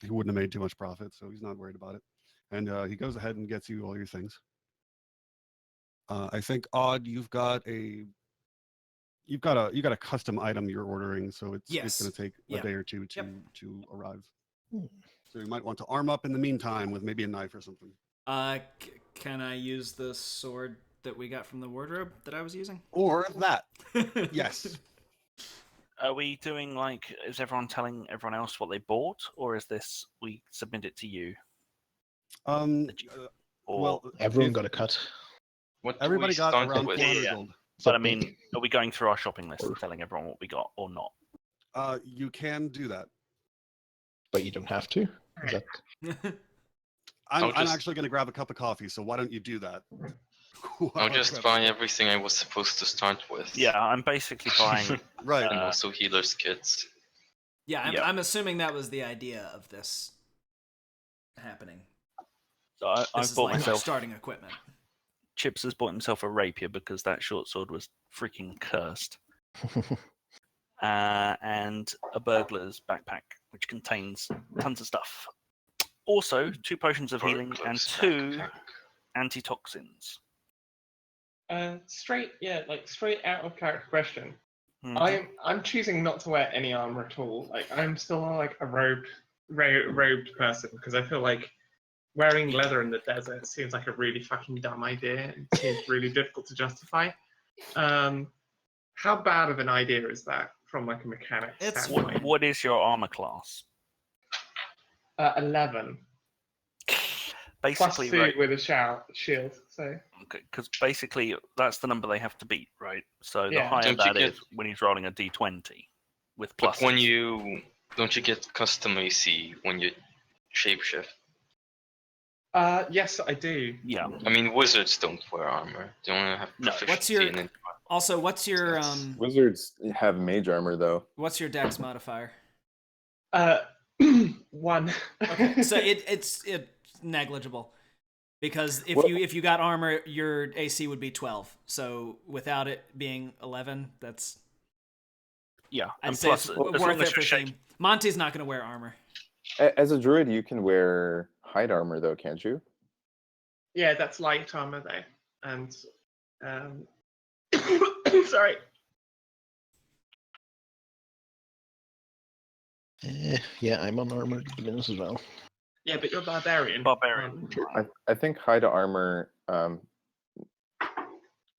he wouldn't have made too much profit, so he's not worried about it. And he goes ahead and gets you all your things. I think Odd, you've got a custom item you're ordering, so it's going to take a day or two to arrive. So you might want to arm up in the meantime with maybe a knife or something. Can I use the sword that we got from the wardrobe that I was using? Or that. Yes. Are we doing is everyone telling everyone else what they bought, or is this we submit it to you? Well, Everyone got a cut. What do everybody we got start around with? 400 gold. But I mean, are we going through our shopping list and telling everyone what we got, or not? You can do that. But you don't have to. Is that... I'm actually going to grab a cup of coffee, so why don't you do that? I'll just buy everything I was supposed to start with. Yeah, I'm basically buying right. And also healer's kits. Yeah, I'm assuming that was the idea of this happening. So I've bought myself starting equipment. Chips has bought himself a rapier because that short sword was freaking cursed. And a burglar's backpack, which contains tons of stuff. Also, 2 potions of healing and 2 antitoxins. Straight out of character question. Mm-hmm. I'm choosing not to wear any armor at all. I'm still a robed person because I feel like wearing leather in the desert seems like a really fucking dumb idea. It seems really difficult to justify. How bad of an idea is that from a mechanic standpoint? What is your armor class? 11. Basically, +2 with a shield. So. Because basically that's the number they have to beat, right? So the Yeah. higher that is when he's rolling a d20 with pluses. But don't you get custom AC when you shapeshift? Yes, I do. Yeah. I mean, wizards don't wear armor. They only have proficiency in it. What's your Wizards have mage armor though. What's your dex modifier? 1. Okay, so it's negligible. Because if you got armor, your AC would be 12. So without it being 11, that's I'd say it's worth it for theme. Monty's not going to wear armor. As a druid, you can wear hide armor though, can't you? Yeah, that's light armor though, and sorry. Yeah, I'm on armored as well. Yeah, but you're barbarian. I think hide armor.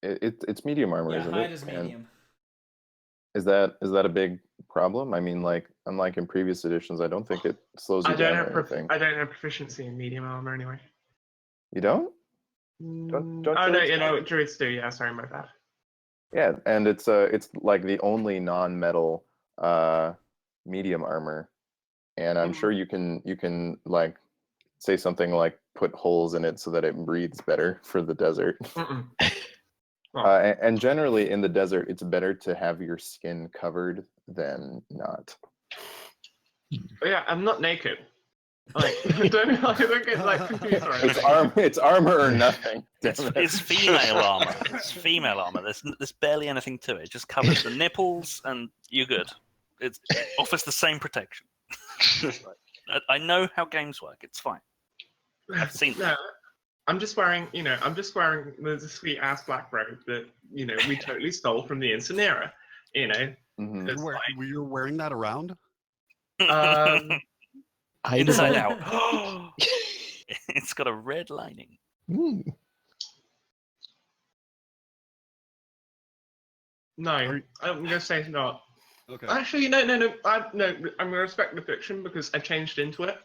It's medium armor, isn't it? Hide is medium. Is that a big problem? I mean, unlike in previous editions, I don't think it slows you down or anything. I don't have proficiency in medium armor anyway. You don't? Don't no, druids do. Yeah, sorry, my bad. Yeah, and it's like the only non-metal medium armor. and I'm sure you can like say something like put holes in it so that it breathes better for the desert. And generally in the desert, it's better to have your skin covered than not. Yeah, I'm not naked. Like, don't get like confused or anything. It's armor or nothing. It's female armor. It's female armor. There's barely anything to it. It just covers the nipples, and you're good. It offers the same protection. I know how games work. It's fine. I've seen No, I'm just wearing the sweet ass black robe that we totally stole from the Incirrina. Mhm. It's like, You're wearing that around? Inside out. It's got a red lining. No, I'm gonna say not. Okay. Actually, no. I'm gonna respect the fiction because I changed into it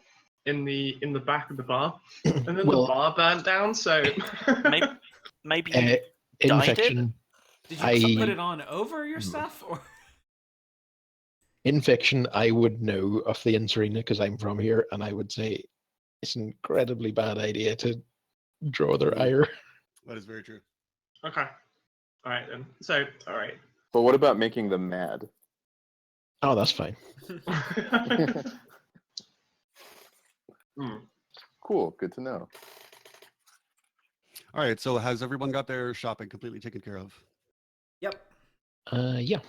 in the back of the bar, and then the bar burnt down. So maybe you in dyed fiction, Did you put it on over your stuff, or? In fiction, I would know of the Incirrina because I'm from here, and I would say it's an incredibly bad idea to draw their ire. That is very true. okay, all right then. So all right. But what about making them mad? Oh, that's fine. Cool, good to know. All right, so has everyone got their shopping completely taken care of? Yep. Yeah.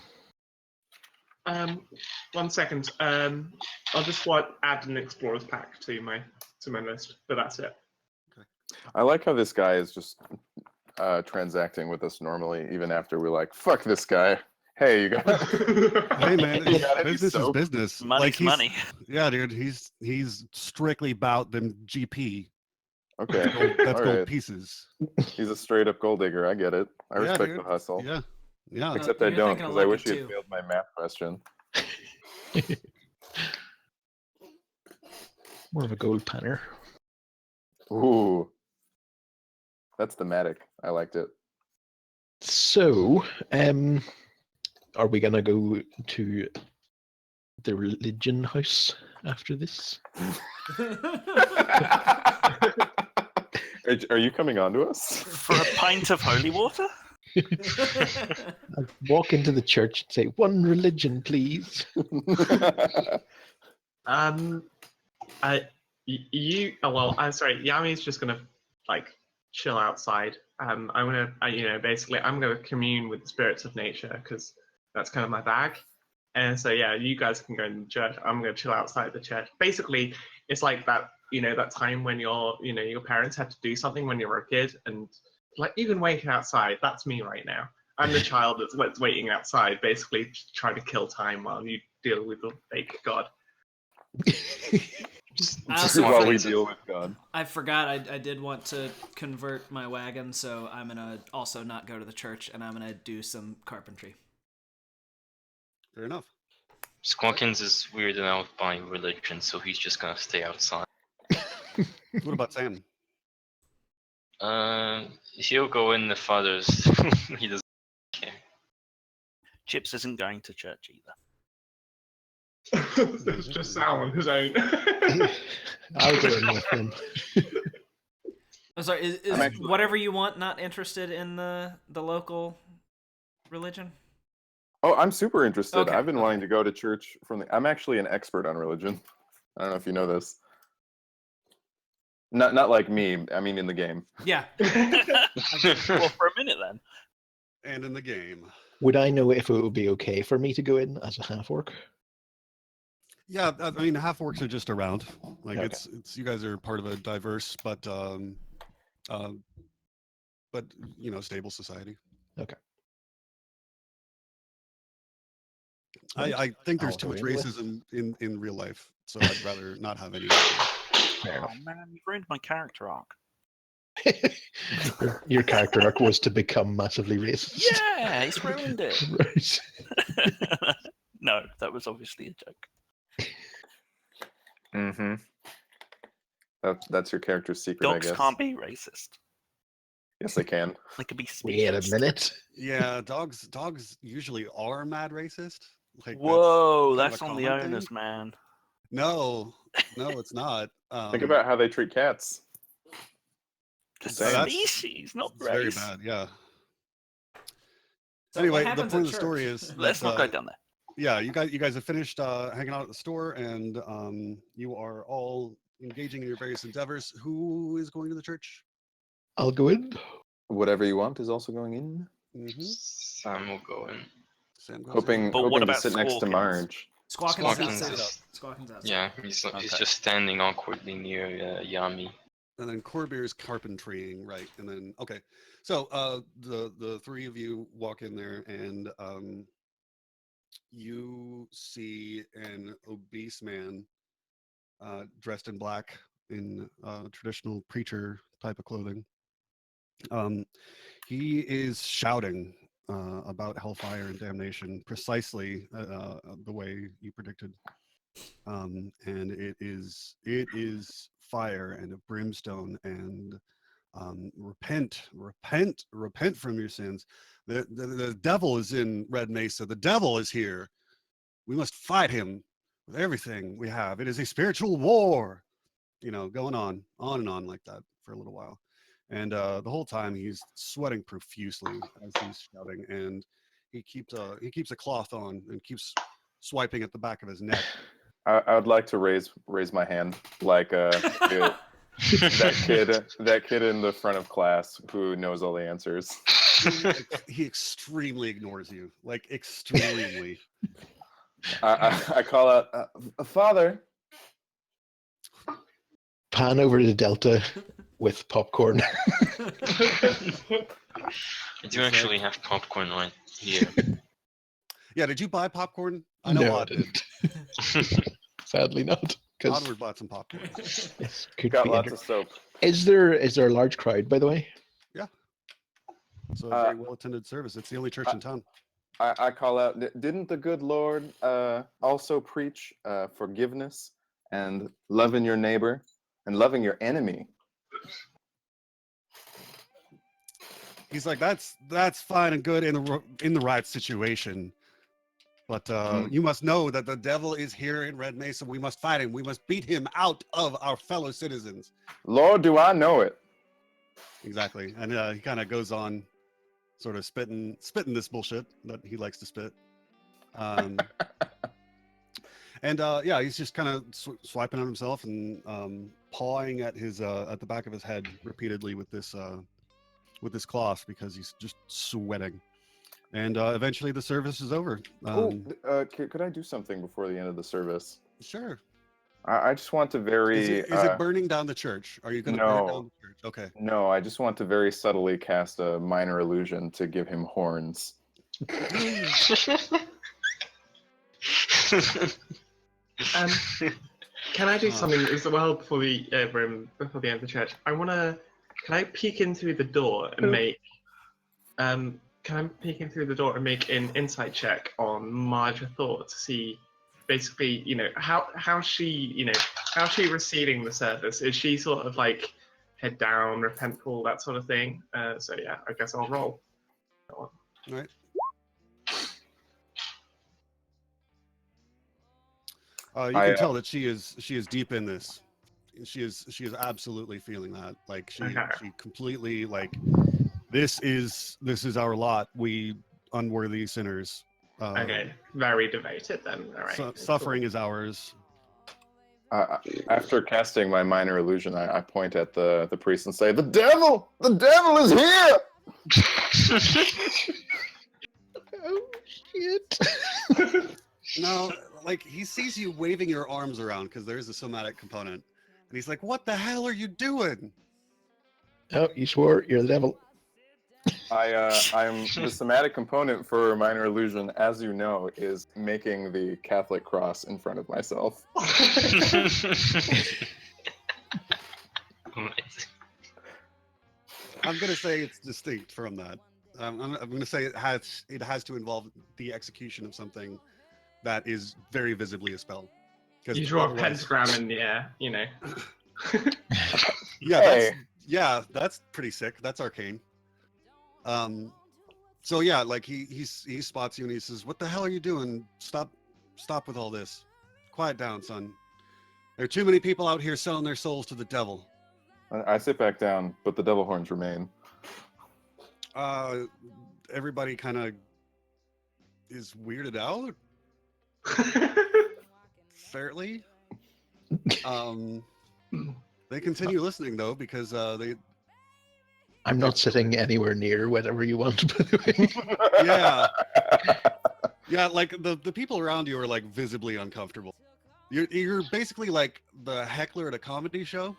1 second. I'll just add an explorer's pack to my list, but that's it. I like how this guy is just transacting with us normally, even after we're like, "Fuck this guy." Hey, you got. Hey man, You gotta be business is soap. business. Money's money. Yeah, dude, he's strictly about them GP. Okay, That's all gold right. pieces. He's a straight up gold digger. I get it. I Yeah, respect dude. the hustle. Yeah, yeah. Except I You're don't, thinking of because I like wish it he had too. failed my math question. More of a gold panner. Ooh, that's thematic. I liked it. So, are we gonna go to the religion house after this? Are you coming on to us? For a pint of holy water? I'd walk into the church and say, "One religion, please." I'm sorry. Yami's just gonna like chill outside. I'm gonna basically I'm gonna commune with the spirits of nature because that's kind of my bag. And so yeah, you guys can go in the church. I'm gonna chill outside the church. Basically, it's like that that time when your parents had to do something when you were a kid, and like you can wait outside. That's me right now. I'm the child that's waiting outside, basically trying to kill time while you deal with the fake god. Also While we forgot- deal with God. I forgot I did want to convert my wagon, so I'm gonna also not go to the church, and I'm gonna do some carpentry. Fair enough. Squawkins is weirded out by religion, so he's just gonna stay outside. What about Sam? He'll go in if others. He doesn't care. Chips isn't going to church either. It's just Sal on his own. I'll go in with them. I'm sorry. Is whatever you want not interested in the local religion? Oh, I'm super interested. Okay, I've been wanting to go to church I'm actually an expert on religion. I don't know if you know this. Not like me. I mean, in the game. Yeah. Well, for a minute then. And in the game. Would I know if it would be okay for me to go in as a half orc? Yeah, I mean, half orcs are just around. Like Okay. it's you guys are part of a diverse but stable society. Okay. I think there's I'll too go much in with- racism in real life, so I'd rather not have any. Fair Oh enough. man, you've ruined my character arc. Your character arc was to become massively racist. Yeah, he's ruined it. Right. No, that was obviously a joke. Mm-hmm. That's your character's secret, I Dogs guess. can't be racist. Yes, they can. They could be Wait a specious. minute. Yeah, dogs usually are mad racist. Like Whoa, kind of that's a on the common thing. owners, man. No, it's not. Think about how they treat cats. The That's- species, not It's very race. bad. Yeah. So Anyway, what the happens point at of the story church? is Let's that, not go down there. yeah, you guys have finished hanging out at the store, and you are all engaging in your various endeavors. Who is going to the church? I'll go in. Whatever you want is also going in. Mm-hmm. Sam will go in. Sam goes Hoping, But what hoping to about sit next to Squawkins? Marge. Squawkins Squawkins outside. is- Squawkins outside. Yeah, he's Okay. just standing awkwardly near Yami. and then Corbeer's carpentrying, right? And then okay, so the three of you walk in there, and you see an obese man dressed in black in traditional preacher type of clothing. He is shouting about hellfire and damnation, precisely the way you predicted. And it is fire and a brimstone, and repent from your sins. The devil is in Red Mesa. The devil is here. We must fight him with everything we have. It is a spiritual war, going on and on like that for a little while. And the whole time he's sweating profusely as he's shouting, and he keeps a cloth on and keeps swiping at the back of his neck. I would like to raise my hand, like that kid in the front of class who knows all the answers. He extremely ignores you, like extremely. I call out, Father. Pan over to Delta with popcorn. I do actually have popcorn right here. Yeah, did you buy popcorn? I know No, I Odd did. didn't. Sadly not. Because Oddward bought some popcorn. could Got be lots of soap. Is there a large crowd, by the way? It's a very well attended service. It's the only church in town. I call out, didn't the good Lord also preach forgiveness and loving your neighbor and loving your enemy? He's like, that's fine and good in the right situation, but you must know that the devil is here in Red Mesa. We must fight him. We must beat him out of our fellow citizens. Lord, do I know it? Exactly, and he kind of goes on, sort of spitting this bullshit that he likes to spit. And yeah, he's just kind of swiping at himself and pawing at his at the back of his head repeatedly with this cloth because he's just sweating. And eventually the service is over. Could I do something before the end of the service? Sure. I just want to very... Is it burning down the church? Are you going to burn down the church? Okay. No, I just want to very subtly cast a minor illusion to give him horns. Can I do something as well before the end of the church? Can I peek in through the door and make an insight check on Marge Thought to see basically, how she receiving the service? Is she sort of like head down, repentful, that sort of thing? So yeah, I guess I'll roll. All right. You can tell that she is deep in this. She is absolutely feeling that. Like she completely like this is our lot. We unworthy sinners. Okay, very devoted then. All right. Suffering is ours. After casting my minor illusion, I point at the priest and say, "The devil is here!" Oh shit! No, like he sees you waving your arms around because there is a somatic component, and he's like, "What the hell are you doing?" Oh, you swore you're the devil. I'm the somatic component for minor illusion, as you know, is making the Catholic cross in front of myself. I'm gonna say it's distinct from that. I'm gonna say it has to involve the execution of something that is very visibly a spell. You draw a pentagram in the air, Yeah, that's pretty sick. That's arcane. So yeah, like he spots you and he says, "What the hell are you doing? Stop with all this. Quiet down, son." There are too many people out here selling their souls to the devil. I sit back down, but the devil horns remain. Everybody kind of is weirded out, fairly. They continue listening though because they. I'm not sitting anywhere near whatever you want, by the way. Yeah. Yeah, like the people around you are like visibly uncomfortable. You're basically like the heckler at a comedy show.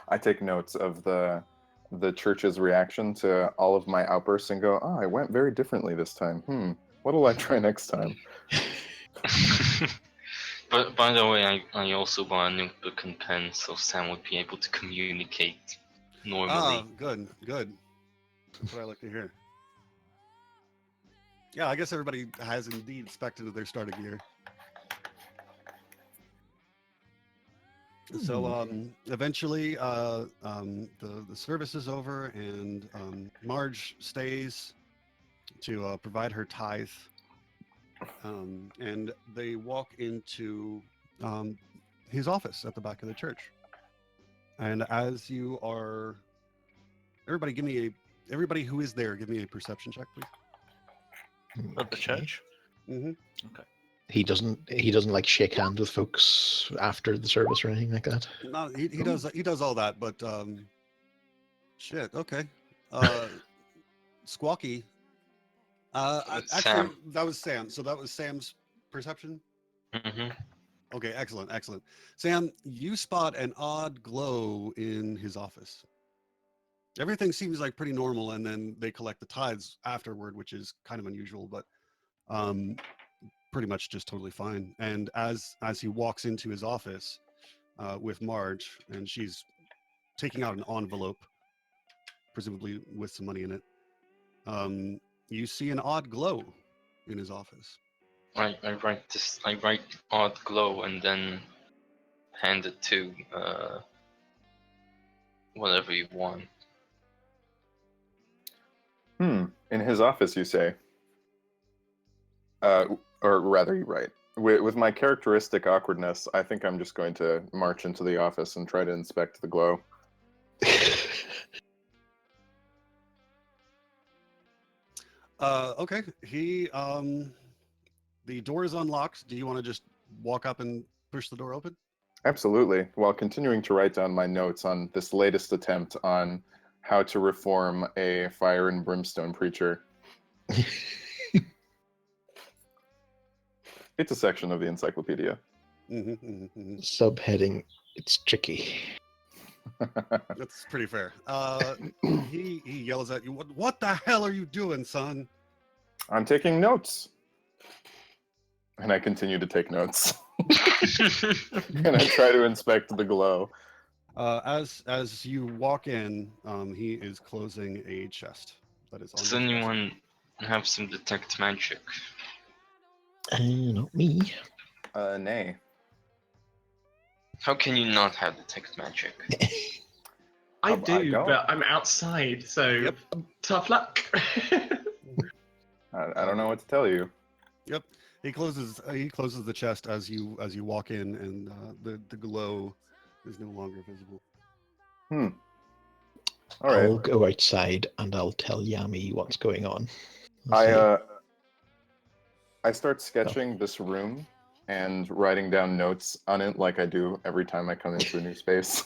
I take notes of the church's reaction to all of my outbursts and go, "Oh, I went very differently this time. What'll I try next time?" But by the way, I also bought a notebook and pen so Sam would be able to communicate normally. Good. That's what I like to hear. Yeah, I guess everybody has indeed specced into their starter gear. So eventually, the service is over, and Marge stays to provide her tithe, and they walk into his office at the back of the church. And as you are, everybody who is there, give me a perception check, please. At the church? Mm-hmm. Okay. He doesn't like shake hands with folks after the service or anything like that. No, he does all that, but shit. Okay, Squawky. Actually, Sam. that was Sam. So that was Sam's perception. Mm-hmm. Okay, excellent. Sam, you spot an odd glow in his office. Everything seems like pretty normal, and then they collect the tithes afterward, which is kind of unusual, but pretty much just totally fine. And as he walks into his office with Marge, and she's taking out an envelope, presumably with some money in it, you see an odd glow in his office. I write odd glow and then hand it to whatever you want. In his office, you say? Or rather, you're right. With my characteristic awkwardness, I think I'm just going to march into the office and try to inspect the glow. Okay. The door is unlocked. Do you want to just walk up and push the door open? Absolutely. While continuing to write down my notes on this latest attempt on how to reform a fire and brimstone preacher. It's a section of the encyclopedia. Subheading, it's tricky. That's pretty fair. He yells at you. What the hell are you doing, son? I'm taking notes. And I continue to take notes. And I try to inspect the glow. As you walk in, he is closing a chest that is on Does the chest. anyone have some detect magic? Not me. Nay. How can you not have detect magic? I I do, don't. but I'm outside, so Yep. tough luck. I don't know what to tell you. Yep. He closes the chest as you walk in, and the glow is no longer visible. All right. I'll go outside and I'll tell Yami what's going on. I'll say, I start sketching this room and writing down notes on it like I do every time I come into a new space.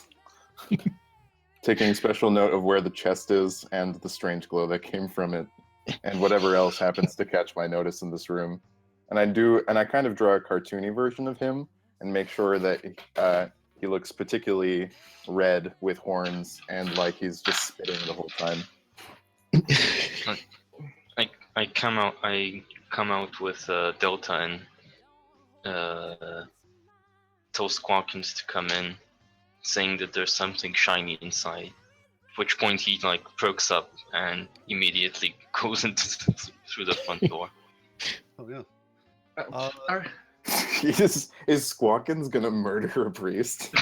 Taking special note of where the chest is and the strange glow that came from it, and whatever else happens to catch my notice in this room. And I kind of draw a cartoony version of him and make sure that he looks particularly red with horns and like he's just spitting the whole time. I come out with Delta and tell Squawkins to come in, saying that there's something shiny inside. At which point he like perks up and immediately goes through the front door. Oh yeah. Is Squawkins gonna murder a priest?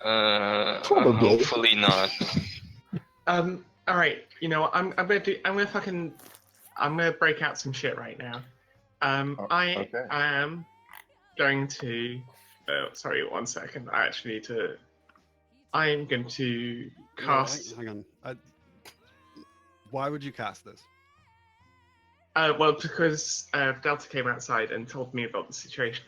Probably. Hopefully not. All right. You know what? I'm gonna break out some shit right now. I okay. am going to. Sorry, 1 second. I actually need to. I am going to No, cast. hang on. Why would you cast this? Well, because Delta came outside and told me about the situation.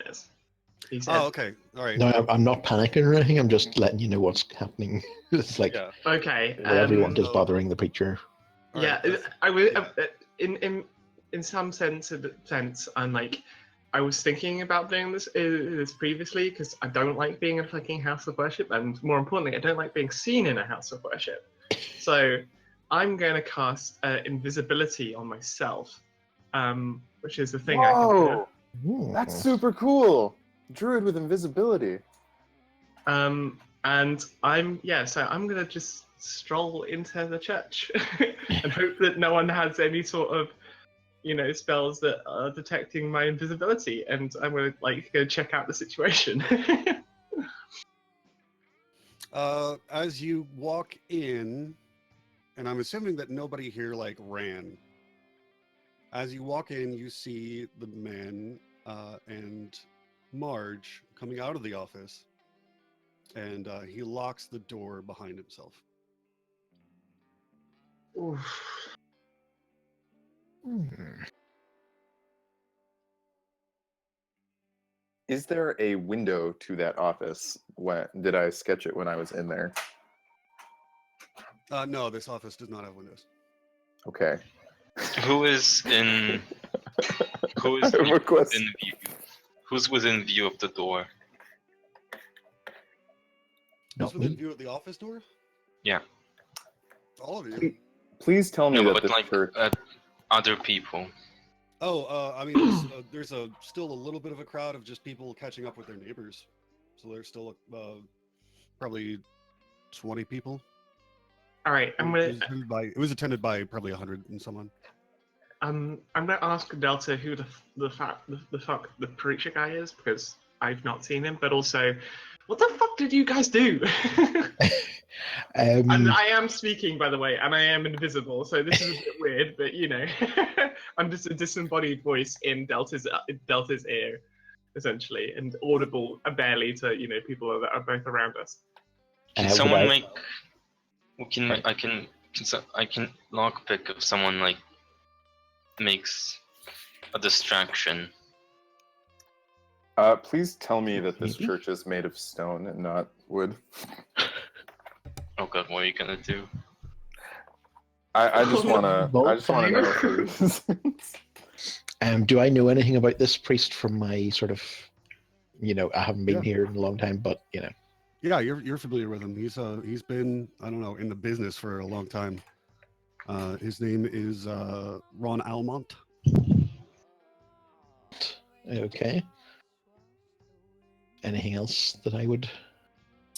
He said, Oh, okay. All right. No, I'm not panicking or anything. I'm just letting you know what's happening. It's like Yeah. "Okay, what everyone is so- bothering the preacher. All yeah, right, that's- I was yeah. in some sense. I'm like, I was thinking about doing this previously because I don't like being in a fucking house of worship, and more importantly, I don't like being seen in a house of worship. So I'm going to cast invisibility on myself, which is the thing I can do. Whoa, that's super cool. Druid with invisibility. And so I'm gonna just stroll into the church and hope that no one has any sort of, spells that are detecting my invisibility, and I'm gonna go check out the situation. As you walk in, and I'm assuming that nobody here ran. As you walk in, you see the man and Marge coming out of the office, and he locks the door behind himself. Oof. Is there a window to that office? Did I sketch it when I was in there? No, this office does not have windows. Okay. Who is in? Who I is have a within question. view? Who's within view of the door? Who's Not within me. view of the office door? Yeah. All of you. Please tell me No, that but this like church. other people. Oh, I mean, there's still a little bit of a crowd of just people catching up with their neighbors. So there's still probably 20 people. All right, It was attended by probably 100 and someone. I'm gonna ask Delta who the fuck the preacher guy is, because I've not seen him. But also, what the fuck did you guys do? And I am speaking, by the way, and I am invisible, so this is a bit weird. But I'm just a disembodied voice in Delta's ear, essentially, and audible barely to people that are both around us. Can would someone I- make? I can lockpick if someone makes a distraction. Please tell me that this Maybe? church is made of stone and not wood. Oh god, what are you gonna do? I just wanna. I just wanna know. Bonfire. For Do I know anything about this priest from my sort of, I haven't been Yeah. here in a long time, but Yeah, you're familiar with him. He's been, I don't know, in the business for a long time. His name is Ron Almont. okay. Anything else that I would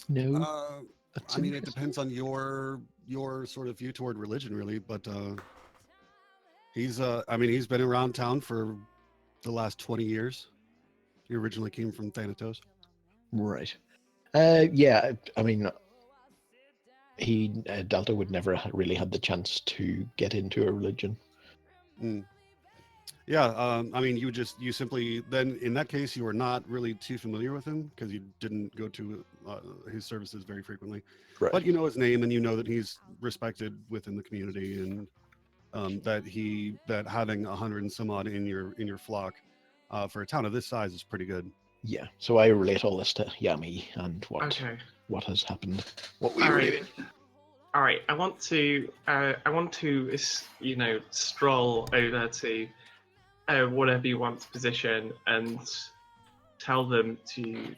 know? That's I mean, it interesting? depends on your sort of view toward religion, really. But he's been around town for the last 20 years. He originally came from Thanatos. Right. Yeah, I mean, Delta would never really had the chance to get into a religion. Mm. Yeah, I mean, you simply then in that case you were not really too familiar with him because you didn't go to his services very frequently. Right. But you know his name and you know that he's respected within the community and that having 100 and some odd in your flock for a town of this size is pretty good. Yeah. So I relate all this to Yami and Okay. what has happened, what we All were right. doing. All right. I want to stroll over to whatever you want's position and tell them to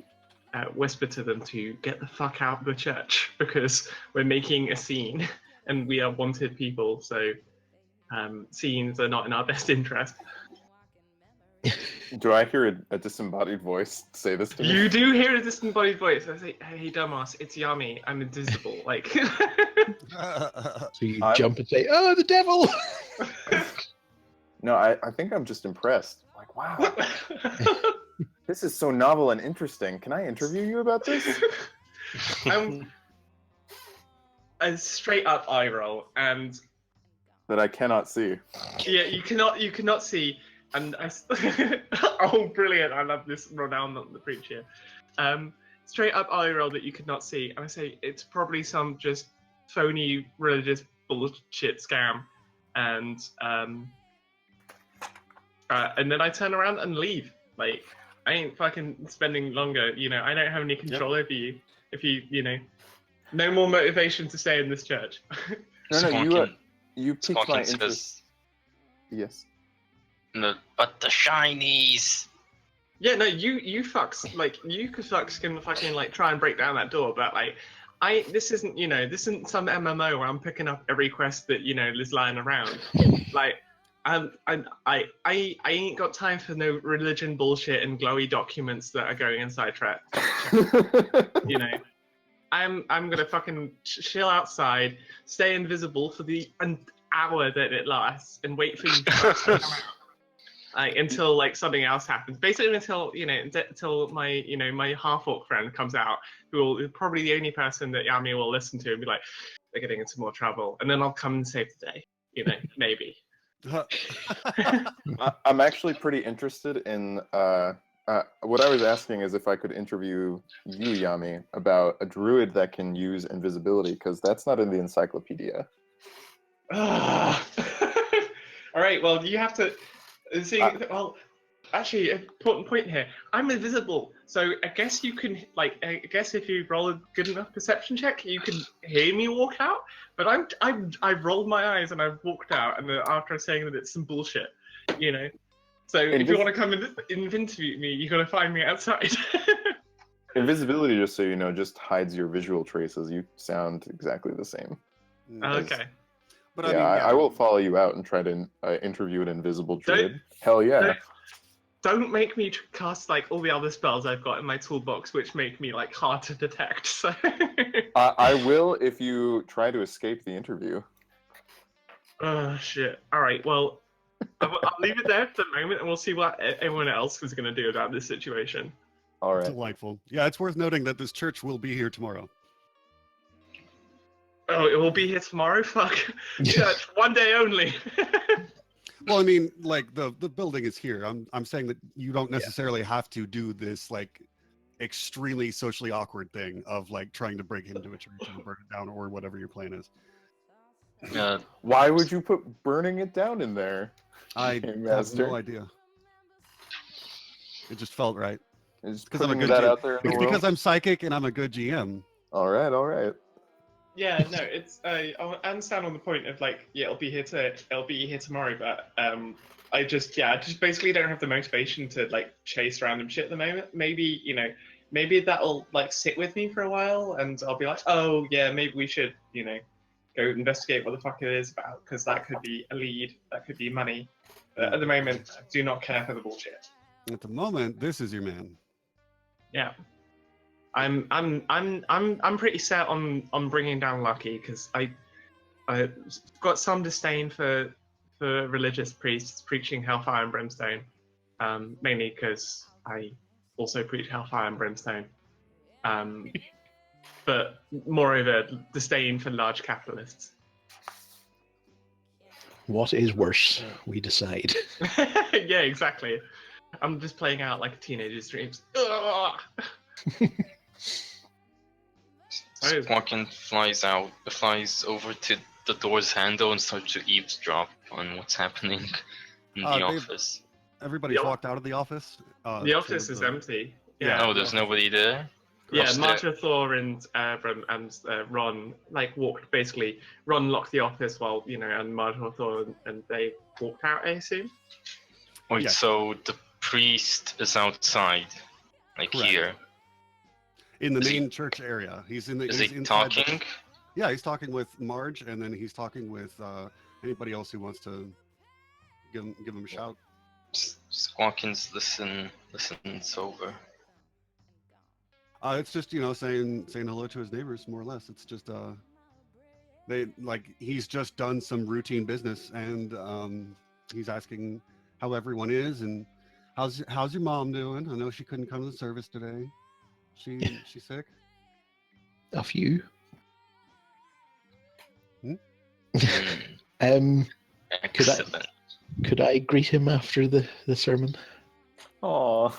whisper to them to get the fuck out of the church because we're making a scene and we are wanted people. So scenes are not in our best interest. do I hear a disembodied voice say this to me? You do hear a disembodied voice. I say, "Hey, dumbass, it's Yami. I'm invisible." Like, So you I'm- jump and say, "Oh, the devil!" No, I think I'm just impressed. Like, wow, this is so novel and interesting. Can I interview you about this? A straight up eye roll, and That I cannot see. yeah, you cannot see. And oh, brilliant! I love this rundown on the preacher. Straight up eye roll that you could not see, and I say it's probably some just phony religious bullshit scam, and then I turn around and leave. Like, I ain't fucking spending longer. I don't have any control over you. If no more motivation to stay in this church. No, you piqued my Squawkin interest. says, Yes. no, but the shinies. Yeah, no, you fucks, you fucks can fucking try and break down that door, but this isn't some MMO where I'm picking up every quest that is lying around. I ain't got time for no religion bullshit and glowy documents that are going inside track. I'm gonna fucking chill outside, stay invisible for an hour that it lasts, and wait for you to come out. Until something else happens. Basically until until my half-orc friend comes out, who is probably the only person that Yami will listen to and be like, they're getting into more trouble, and then I'll come and save the day. Maybe. I'm actually pretty interested in what I was asking is if I could interview you, Yami, about a druid that can use invisibility, because that's not in the encyclopedia. All right, well, you have to see. Well, actually, important point here. I'm invisible, so I guess you can, I guess if you roll a good enough perception check, you can hear me walk out. But I've rolled my eyes and I've walked out, and after saying that it's some bullshit, So if you want to come and interview me, you got to find me outside. Invisibility, just so you know, just hides your visual traces. You sound exactly the same. Okay. But Yeah, I will follow you out and try to interview an invisible druid. Hell yeah. Don't make me cast all the other spells I've got in my toolbox, which make me hard to detect. So I will if you try to escape the interview. Oh shit! All right, well, I'll leave it there for the moment, and we'll see what everyone else is going to do about this situation. All right. Delightful. Yeah, it's worth noting that this church will be here tomorrow. Oh, it will be here tomorrow? Fuck. Church, one day only. Well, I mean, the building is here. I'm saying that you don't necessarily have to do this extremely socially awkward thing of trying to break into a church and burn it down or whatever your plan is. Why would you put burning it down in there? I have no idea. It just felt right. It's because I'm a putting good that GM. out there in the It's world. because I'm psychic and I'm a good GM. All right. Yeah, no, it's I understand on the point of it'll be here tomorrow, but I just basically don't have the motivation to chase random shit at the moment. Maybe maybe that'll sit with me for a while, and I'll be like, oh yeah, maybe we should go investigate what the fuck it is about, because that could be a lead, that could be money. But at the moment, I do not care for the bullshit. At the moment, this is your man. Yeah. I'm pretty set on bringing down Lucky, because I've got some disdain for religious priests preaching hellfire and brimstone, mainly because I also preach hellfire and brimstone, but moreover disdain for large capitalists. What is worse? We decide. Yeah, exactly. I'm just playing out like a teenager's dreams. Squawkin flies over to the door's handle and starts to eavesdrop on what's happening in the office. Everybody's walked out of the office. The office is empty. Yeah. Oh, there's nobody there? Yeah, Lost Marta, Thor, and Ron walked. Basically, Ron locked the office while and Marta, Thor, and they walked out. I assume. Wait, Yeah. so the priest is outside, Correct. Here. In the main church area. He's in the. Is he's he inside talking? Yeah, he's talking with Marge, and then he's talking with anybody else who wants to give him a shout. Squawkins listens over. It's just saying hello to his neighbors, more or less. It's just he's just done some routine business, and he's asking how everyone is and how's your mom doing? I know she couldn't come to the service today. She's sick. A few. Excellent. Could I greet him after the sermon? Aw.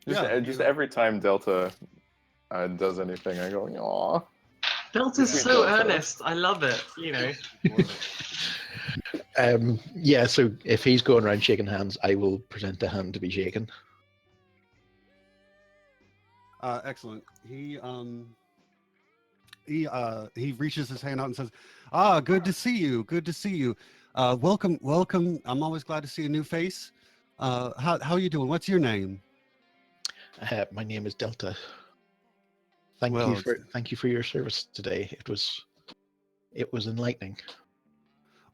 Yeah, Just you- every time Delta does anything, I go, aw. Delta's Sweet so Delta. earnest. I love it. You know. Yeah, so if he's going around shaking hands, I will present the hand to be shaken. Excellent. He reaches his hand out and says, good to see you. Good to see you. Welcome. I'm always glad to see a new face. How are you doing? What's your name? My name is Delta. Well, Thank you for your service today. It was enlightening.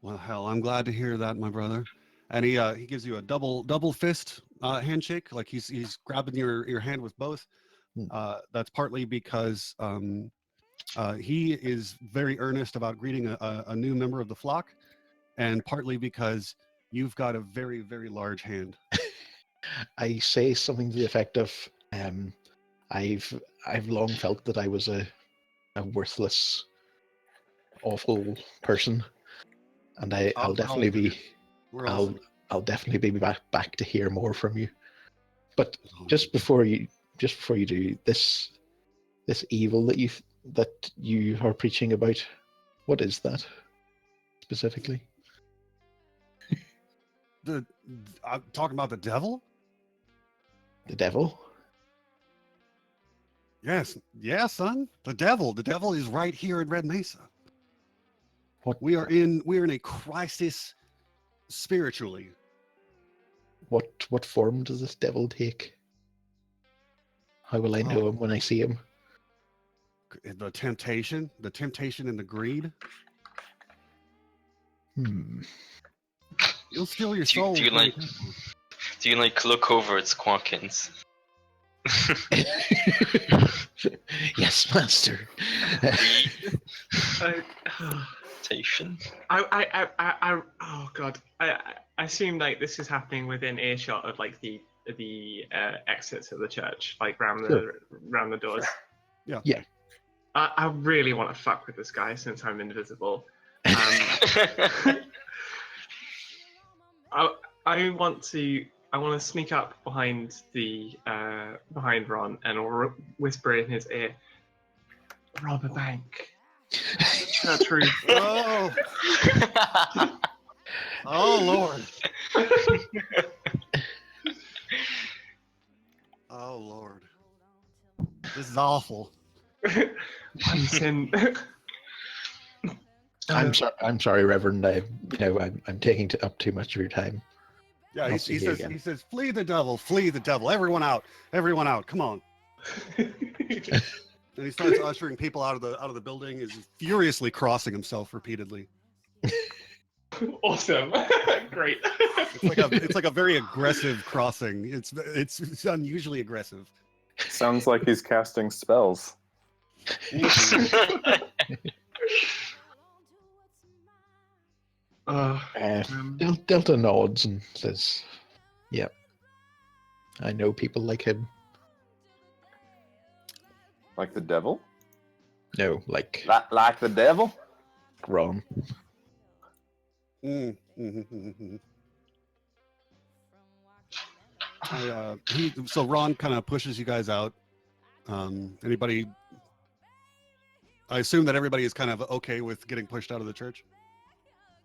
Well, hell, I'm glad to hear that, my brother. And he gives you a double fist handshake, like he's grabbing your hand with both. That's partly because he is very earnest about greeting a new member of the flock, and partly because you've got a very, very large hand. I say something to the effect of, I've long felt that I was a worthless, awful person, and I'll definitely be I'll definitely be back to hear more from you. But just before you do this evil that you are preaching about, what is that specifically? I'm talking about the devil. The devil? Yes, son. The devil. The devil is right here in Red Mesa. What We are in a crisis spiritually. what form does this devil take? How will I know him when I see him? The temptation and the greed. You'll steal your soul. Do you look over at Squawkins? Yes, master. Temptation. Oh god. I assume like this is happening within earshot of like the exits of the church, like round the doors. Yeah. Yeah. I really want to fuck with this guy since I'm invisible. I want to sneak up behind Ron and whisper in his ear, "Rob a bank." Church roof. Oh. Oh Lord. Oh Lord. This is awful. One sin. I'm sorry, Reverend. I'm taking up too much of your time. Yeah, he says, flee the devil, everyone out, come on. And he starts ushering people out of the building, is furiously crossing himself repeatedly. Awesome. Great. It's like a very aggressive crossing. It's unusually aggressive. Sounds like he's casting spells. Delta nods and says, "Yep, I know people like him." Like the devil? No, like Like the devil? Ron. So Ron kind of pushes you guys out. Anybody? I assume that everybody is kind of okay with getting pushed out of the church.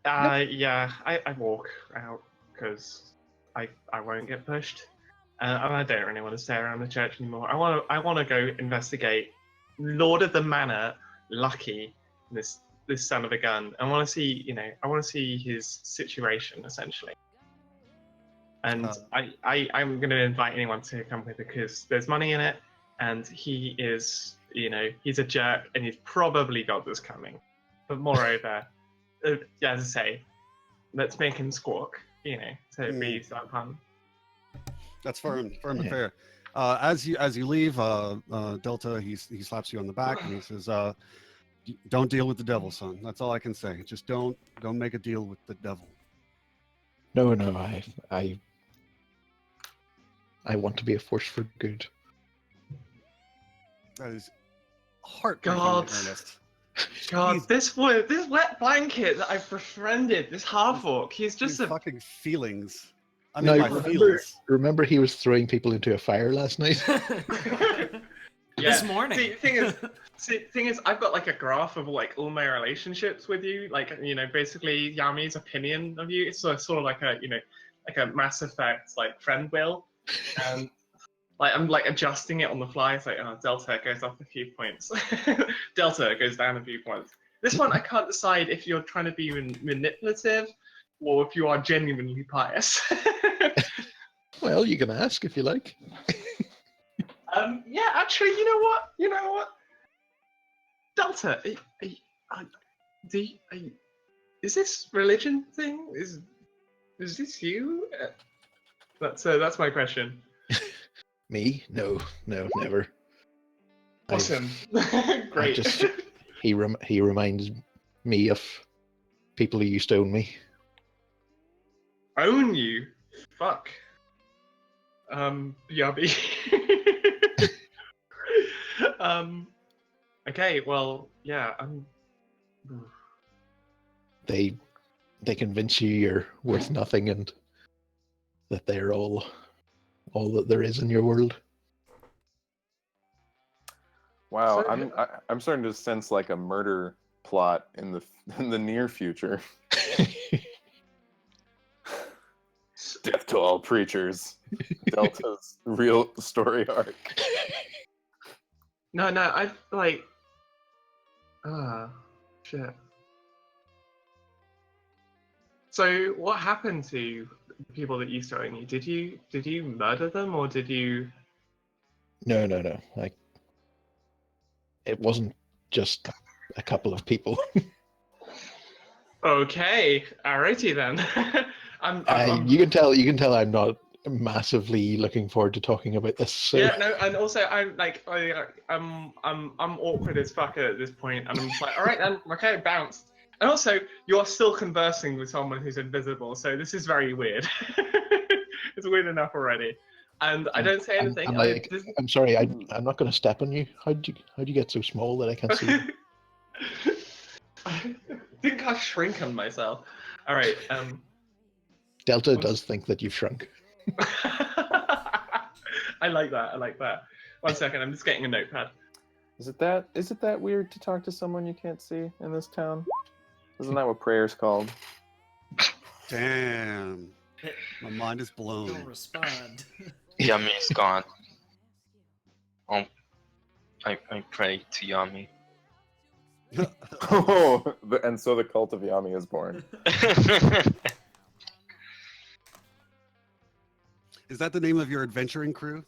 Yeah, I walk out because I won't get pushed. And I don't really want to stay around the church anymore. I want to go investigate Lord of the Manor, Lucky, this son of a gun. I want to see his situation essentially. And I'm going to invite anyone to come with because there's money in it, and he is, he's a jerk, and he's probably got this coming. But moreover, as I say, let's make him squawk, so it be that fun. That's firm and fair. As you leave, Delta, he slaps you on the back and he says, "Don't deal with the devil, son. That's all I can say. Just don't make a deal with the devil." No, I want to be a force for good. That is heartbreakingly earnest. God, Jeez. this wet blanket that I've befriended, this half orc, he's just These a. fucking feelings. I'm No, in my remember, feels. remember he was throwing people into a fire last night? This morning. Thing is, I've got like a graph of like all my relationships with you. Like, basically Yami's opinion of you. It's sort of like a, like a Mass Effect like friend wheel, and like I'm like adjusting it on the fly. It's like, oh, Delta goes up a few points, Delta goes down a few points. This one I can't decide if you're trying to be manipulative or if you are genuinely pious. Well, you can ask if you like. Yeah, actually, you know what? Delta, is this religion thing? Is this you? That's my question. Me? No, never. Awesome, great. He reminds me of people who used to own me. Own you? Fuck. Yabi. Okay, well, yeah. They convince you you're worth nothing and that they're all that there is in your world. Wow, So- I'm starting to sense like a murder plot in the near future. Death to all preachers. Delta's real story arc. No, I've like. Shit. So, what happened to the people that used to own you? Did you murder them, or did you? No. Like, it wasn't just a couple of people. Okay, alrighty then. You can tell I'm not massively looking forward to talking about this. So. Yeah, no, and also I'm like, I'm awkward as fuck at this point, and I'm just like, all right, then, okay, bounce. And also, you're still conversing with someone who's invisible, so this is very weird. It's weird enough already, and I don't say anything. I'm sorry, I'm not going to step on you. How'd you get so small that I can't see? I think I've shrunken myself. All right. Delta does think that you've shrunk. I like that. 1 second, I'm just getting a notepad. Is it that weird to talk to someone you can't see in this town? Isn't that what prayer's called? Damn. My mind is blown. Don't respond. Yami is gone. I pray to Yami. Oh, and so the cult of Yami is born. Is that the name of your adventuring crew?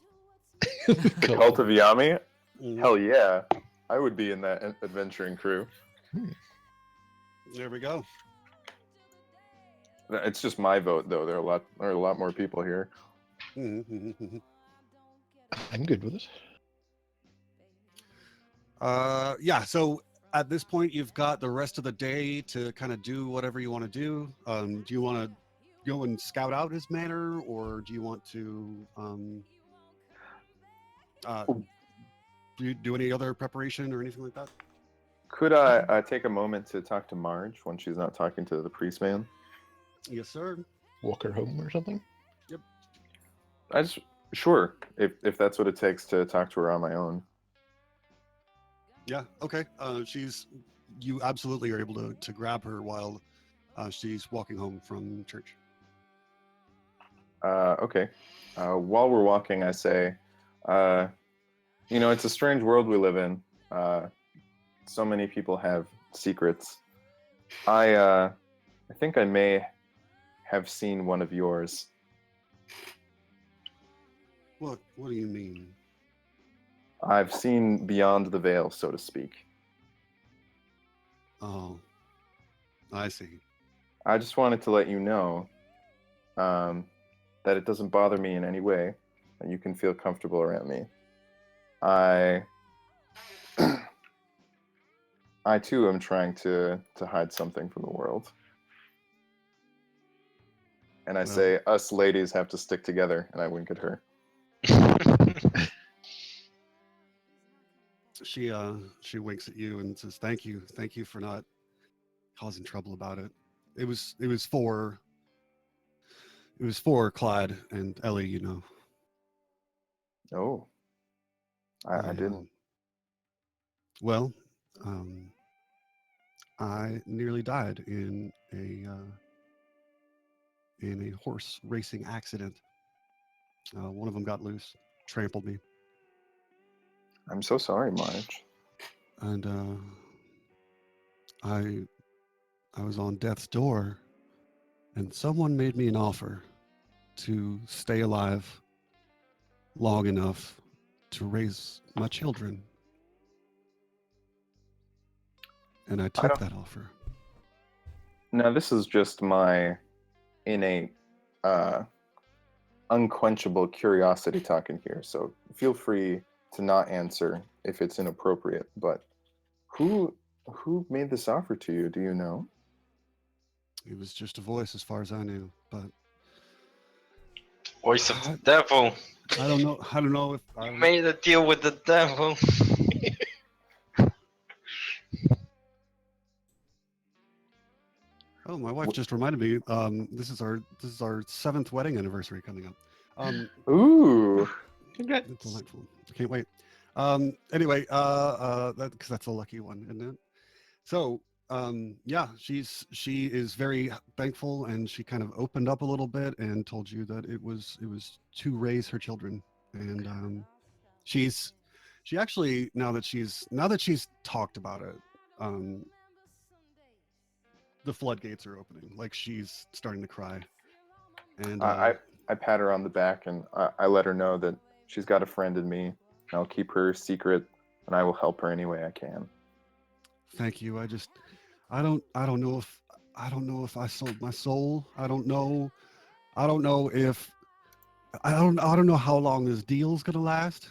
Cult of Yami? Mm. Hell yeah. I would be in that adventuring crew. There we go. It's just my vote though. There are a lot more people here. Mhm. I'm good with it. Yeah, so at this point you've got the rest of the day to kind of do whatever you want to do. Do you want to go and scout out his manor, or do you want to do any other preparation or anything like that? Could I take a moment to talk to Marge when she's not talking to the priest man? Yes, sir. Walk her home or something? Sure, if that's what it takes to talk to her on my own. Yeah, okay. You absolutely are able to grab her while she's walking home from church. Okay. While we're walking, I say, it's a strange world we live in. So many people have secrets. I think I may have seen one of yours. What do you mean? I've seen beyond the veil, so to speak. Oh, I see. I just wanted to let you know that it doesn't bother me in any way, and you can feel comfortable around me. I too am trying to hide something from the world. And I say, us ladies have to stick together, and I wink at her. She winks at you and says, thank you for not causing trouble about it. It was for Clyde and Ellie, you know. Oh, I didn't. Well, I nearly died in a horse racing accident. One of them got loose, trampled me, I'm so sorry, Marge. and I was on death's door, and someone made me an offer to stay alive long enough to raise my children, and I I took don't. that offer. Now, this is just my innate, unquenchable curiosity talking here. So feel free to not answer if it's inappropriate. But who made this offer to you? Do you know? It was just a voice, as far as I knew, but Voice of the devil. I don't know. I don't know if You made a deal with the devil. Oh, my wife just reminded me. This is our 7th wedding anniversary coming up. Ooh, Congrats. It's delightful. I can't wait. Anyway, because that's a lucky one, isn't it? So, yeah, she is very thankful, and she kind of opened up a little bit and told you that it was to raise her children, and she actually now that she's talked about it, the floodgates are opening. Like, she's starting to cry, and I pat her on the back and I let her know that she's got a friend in me. And I'll keep her secret, and I will help her any way I can. thank you. I don't know if I sold my soul. I don't know if I don't know how long this deal's gonna last.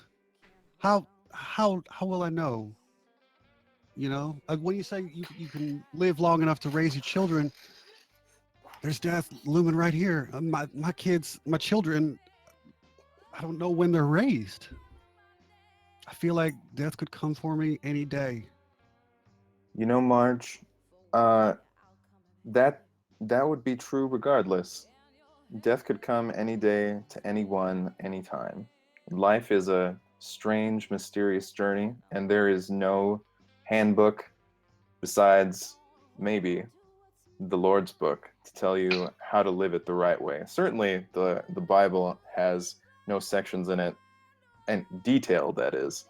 How will I know? You know, when you say you can live long enough to raise your children, there's death looming right here. My kids, my children, I don't know when they're raised. I feel like death could come for me any day. You know, Marge, uh, that would be true regardless. Death could come any day to anyone, anytime. Life is a strange, mysterious journey, and there is no handbook besides maybe the Lord's book to tell you how to live it the right way. Certainly, the Bible has no sections in it, and detail that is,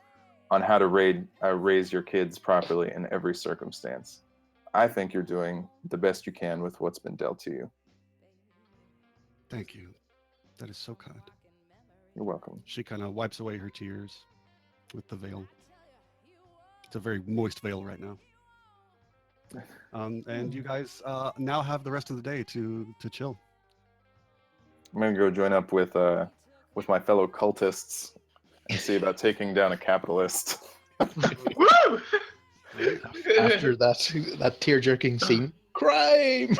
on how to raise your kids properly in every circumstance. I think you're doing the best you can with what's been dealt to you. Thank you. That is so kind. You're welcome. She kind of wipes away her tears with the veil. It's a very moist veil right now. And you guys now have the rest of the day to chill. I'm gonna go join up with my fellow cultists and see about taking down a capitalist. Woo! After that tear-jerking scene, crime.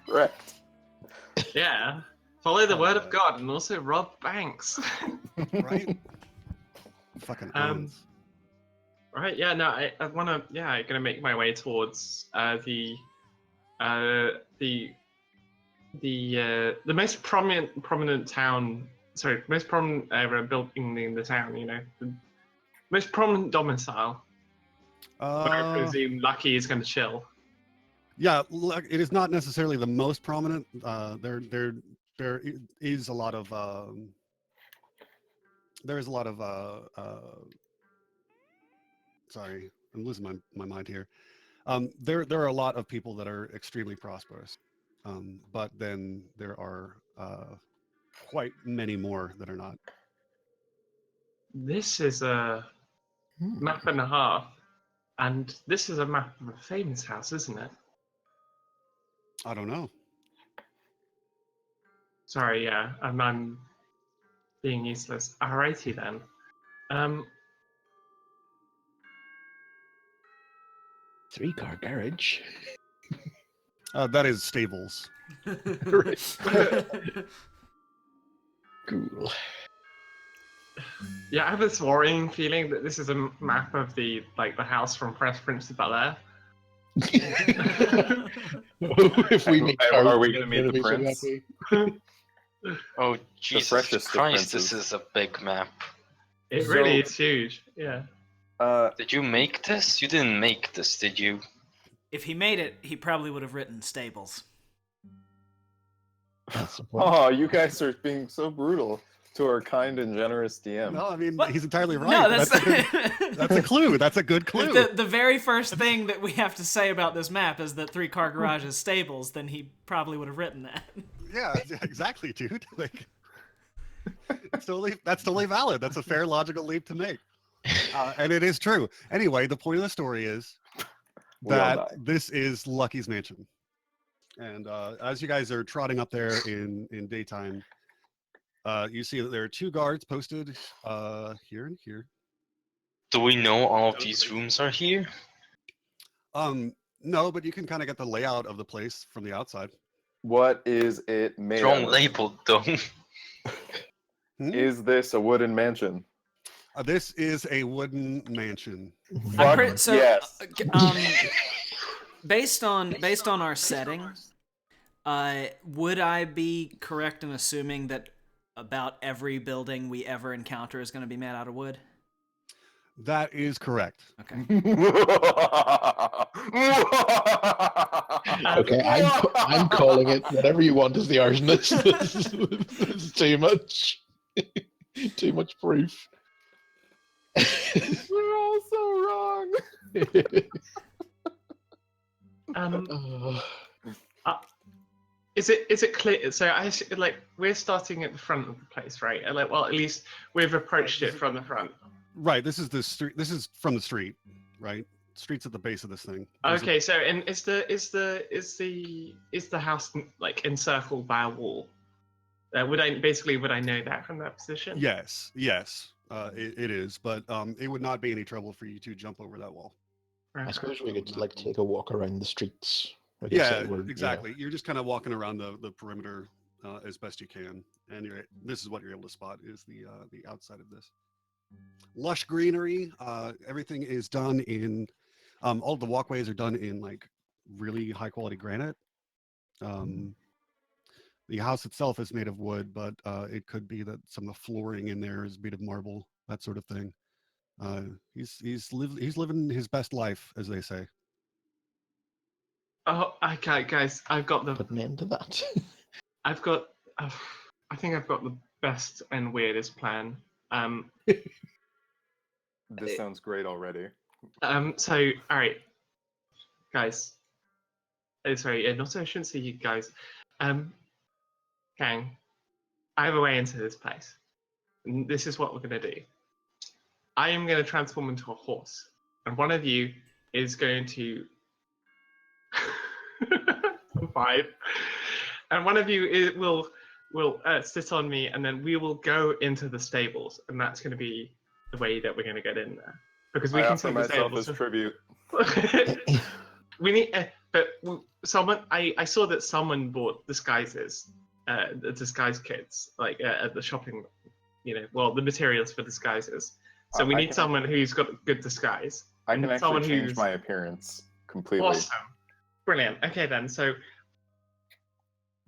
Correct. Yeah. Follow the word of God and also rob banks. Right? Fucking owns. Right, yeah, no, I wanna, yeah, I'm gonna make my way towards the most prominent town, sorry, most prominent building in the town, you know, the most prominent domicile, where I presume Lucky is gonna chill. Yeah, it is not necessarily the most prominent. There is a lot of sorry, I'm losing my mind here. There are a lot of people that are extremely prosperous, but then there are quite many more that are not. This is a map and a half, and this is a map of a famous house, isn't it? I don't know. Sorry, yeah, I'm being useless. Alrighty then. Three-car garage. That is stables. Cool. Yeah, I have this worrying feeling that this is a map of the house from Fresh Prince of Bel-Air. If we meet Are Carl, we gonna meet the be so prince? happy. Oh Jesus freshest of Christ! This princes. is a big map. It So- really is huge. Yeah. Did you make this? You didn't make this, did you? If he made it, he probably would have written stables. That's the point. Oh, you guys are being so brutal to our kind and generous DM. No, I mean What? he's entirely right. No, that's a clue. That's a good clue. the very first thing that we have to say about this map is that 3-car garage is stables. Then he probably would have written that. Yeah, exactly, dude. Like, that's totally valid. That's a fair logical leap to make, and it is true. Anyway, the point of the story is We all die. that this is Lucky's mansion, and as you guys are trotting up there in daytime, you see that there are 2 guards posted here and here. Do we know all of these rooms are here? No, but you can kind of get the layout of the place from the outside. What is it made Wrong out of? labeled though. Is this a wooden mansion? This is a wooden mansion. Fuck yes. Based on our setting, would I be correct in assuming that about every building we ever encounter is going to be made out of wood? That is correct. Okay. Okay, I'm calling it. Whatever you want is the arsonist. This is too much. Too much proof. We're all so wrong. Is it clear? So we're starting at the front of the place, right? Well, at least we've approached it from the front. Right. This is the street. This is from the street, right? Street's at the base of this thing. There's Okay, so and is the house like encircled by a wall? Would I know that from that position? Yes. It is, but it would not be any trouble for you to jump over that wall. I suppose we could like take a walk around the streets. Like I Yeah, said, exactly. You're just kind of walking around the perimeter as best you can, and this is what you're able to spot is the outside of this. Lush greenery. Everything is done in. All the walkways are done in like really high quality granite. The house itself is made of wood, but it could be that some of the flooring in there is made of marble, that sort of thing. He's living his best life, as they say. Oh, okay, guys, I've got the. Put an end to that. I think I've got the best and weirdest plan. This sounds great already. So, all right, guys. Sorry, not so I shouldn't say you guys. Gang, I have a way into this place. And this is what we're gonna do. I am gonna transform into a horse, and one of you is going to 5, and one of you will sit on me, and then we will go into the stables, and that's going to be the way that we're going to get in there because we I can offer see the myself stables. as tribute. We need, but someone. I saw that someone bought disguises, disguise kits, like at the shopping. The materials for disguises. So we need someone who's got a good disguise. I can actually change who's my appearance completely. awesome. Brilliant. Okay then. So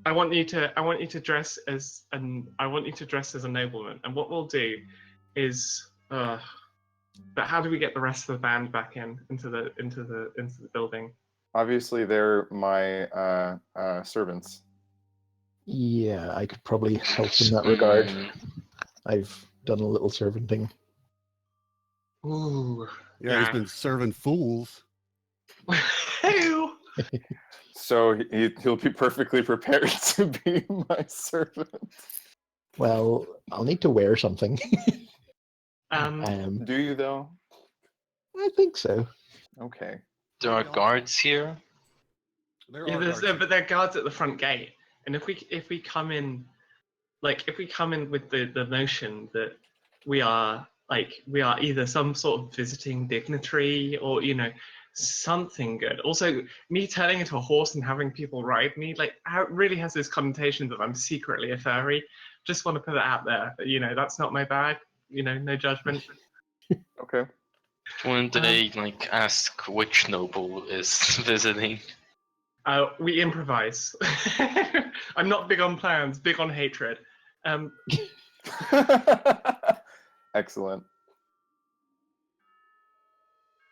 I want you to dress as a nobleman. And what we'll do is but how do we get the rest of the band back into the building? Obviously, they're my servants. Yeah, I could probably help in that regard. I've done a little servanting. Ooh. Yeah, he's been serving fools. Ew. So he'll be perfectly prepared to be my servant. Well, I'll need to wear something. Do you though? I think so. Okay. There are guards here. There Yeah, are guards. but there are guards at the front gate, and if we come in with the notion that we are either some sort of visiting dignitary or something good. Also, me turning into a horse and having people ride me it really has this connotation that I'm secretly a furry. Just want to put it out there. That's not my bag. no judgment. Okay. When they like ask which noble is visiting? We improvise. I'm not big on plans, big on hatred. Excellent.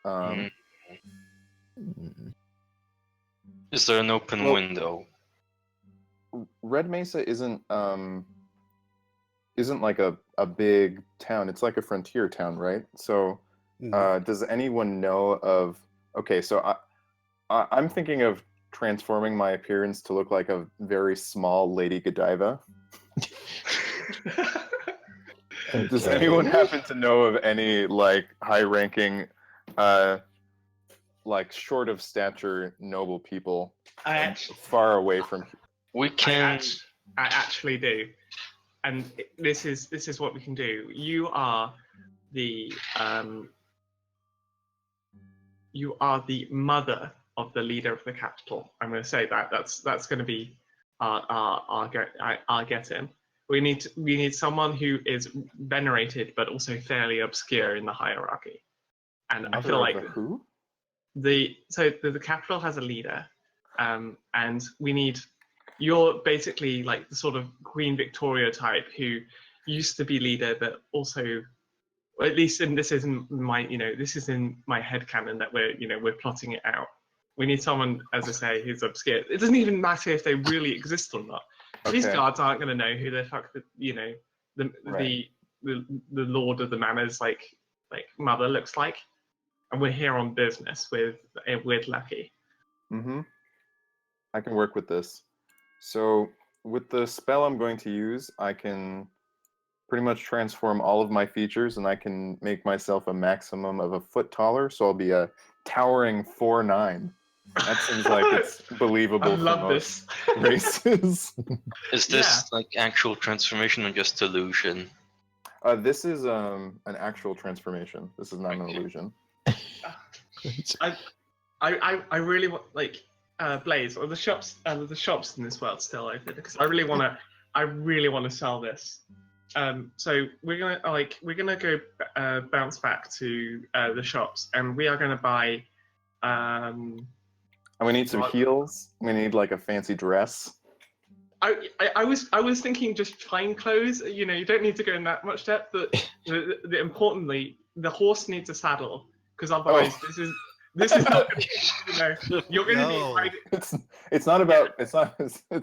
Hmm. Mm. Is there an open Well- window? Red Mesa isn't like a big town. It's like a frontier town, right? So does anyone know of? Okay, so I'm thinking of transforming my appearance to look like a very small Lady Godiva. Does Okay. anyone happen to know of any like high-ranking, like short of stature noble people I far away from? We can. actually do, and this is what we can do. You are the mother of the leader of the capital. I'm going to say that that's going to be our get in. We need someone who is venerated but also fairly obscure in the hierarchy. And I feel like who? the capital has a leader, and we need. You're basically like the sort of Queen Victoria type who used to be leader, but also, or at least this is in my headcanon that we're plotting it out. We need someone, as I say, who's obscure. It doesn't even matter if they really exist or not. These Okay. guards aren't going to know who the fuck Right. the Lord of the Manor's like mother looks like, and we're here on business with Lucky. Mm-hmm. I can work with this. So with the spell I'm going to use, I can pretty much transform all of my features, and I can make myself a maximum of a foot taller. So I'll be a towering 4'9". That seems like it's believable I for love most this. races. Is this like actual transformation or just illusion? This is an actual transformation. This is not an Okay. illusion. I really want Blaze, or the shops in this world still open, because I really want to sell this. So we're gonna go bounce back to the shops, and we are gonna buy. And we need some What? heels. We need like a fancy dress. I was thinking just fine clothes. You don't need to go in that much depth. But importantly, the horse needs a saddle, because otherwise this is not going to you're going to No. be riding. It's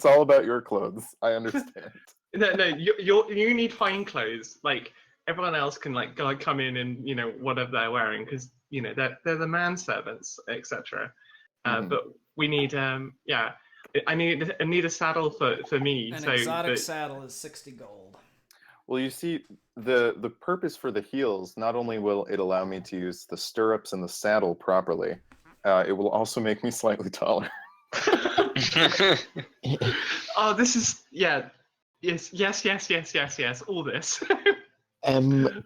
all about your clothes. I understand. No, you need fine clothes. Like everyone else can come in and whatever they're wearing, because they're the manservants, etc. Mhm. But we need I need a saddle for me. An so exotic that, saddle is 60 gold. Well, you see, the purpose for the heels, not only will it allow me to use the stirrups and the saddle properly, it will also make me slightly taller. oh, this is yes, all this.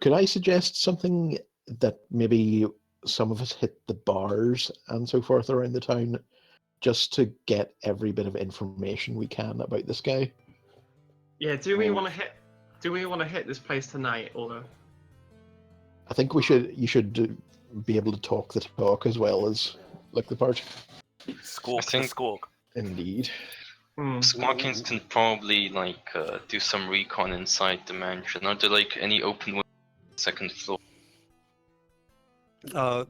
Could I suggest something that maybe some of us hit the bars and so forth around the town, just to get every bit of information we can about this guy? Yeah, do we want to hit this place tonight, or? I think you should be able to talk the talk as well as look the part. Squawk I think- the squawk. Indeed. Squawkins can probably do some recon inside the mansion. Are there any open windows on the second floor?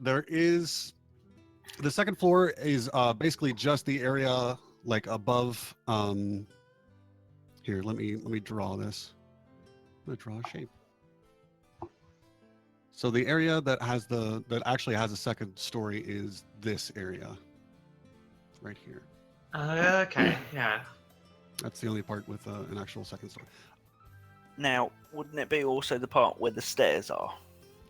There is the second floor is basically just the area above. Here, let me draw this. I'm gonna draw a shape. So the area that actually has a second story is this area, right here. Okay, yeah. That's the only part with an actual second story. Now, wouldn't it be also the part where the stairs are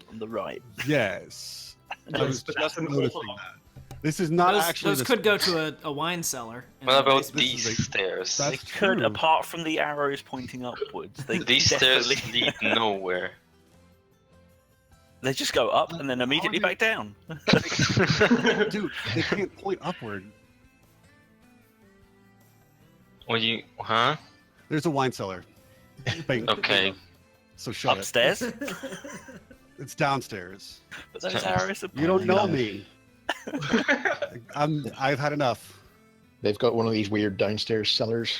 on the right? Yes, I was But that's just an noticing awful lot. that. This is not Those actually. could go to a wine cellar. in What the about basement. This is these stairs? that's They could, true. apart from the arrows pointing upwards. They These definitely stairs lead nowhere. They just go up and then immediately How back down. Dude, they can't point upward. Huh? There's a wine cellar. Bang. Okay. So shut Upstairs? it. It's downstairs. But those arrows are You don't know pointing. me. I've had enough. They've got one of these weird downstairs cellars.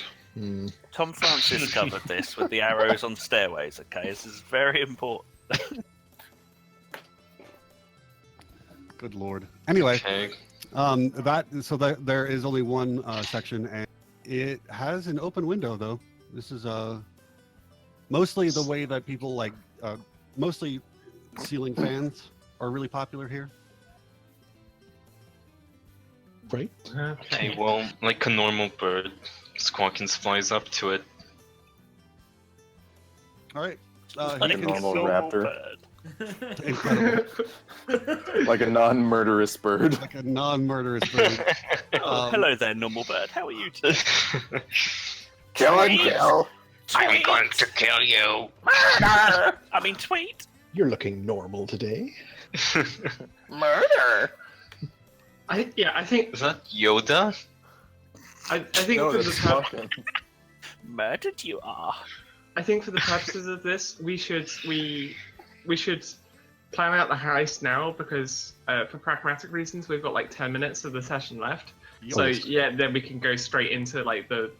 Tom Francis covered this with the arrows on stairways, okay? This is very important. Good lord. Anyway, Okay. there is only one section, and it has an open window though. This is mostly the way that people like mostly ceiling fans are really popular here. Right? Okay, well, like a normal bird, Squawkins flies up to it. All right. Like He a can- normal raptor. Incredible. Like a non-murderous bird. Like a non-murderous bird. Oh, hello there, normal bird. How are you today? Kill and kill. I'm going to kill you. Murder! I mean, tweet. You're looking normal today. Murder. I think Is that Yoda? I think No, for that's the Squawkin. Murdered you are. I think for the purposes of this, we should plan out the heist now because for pragmatic reasons, we've got like 10 minutes of the session left. So Yes. yeah, then we can go straight into like the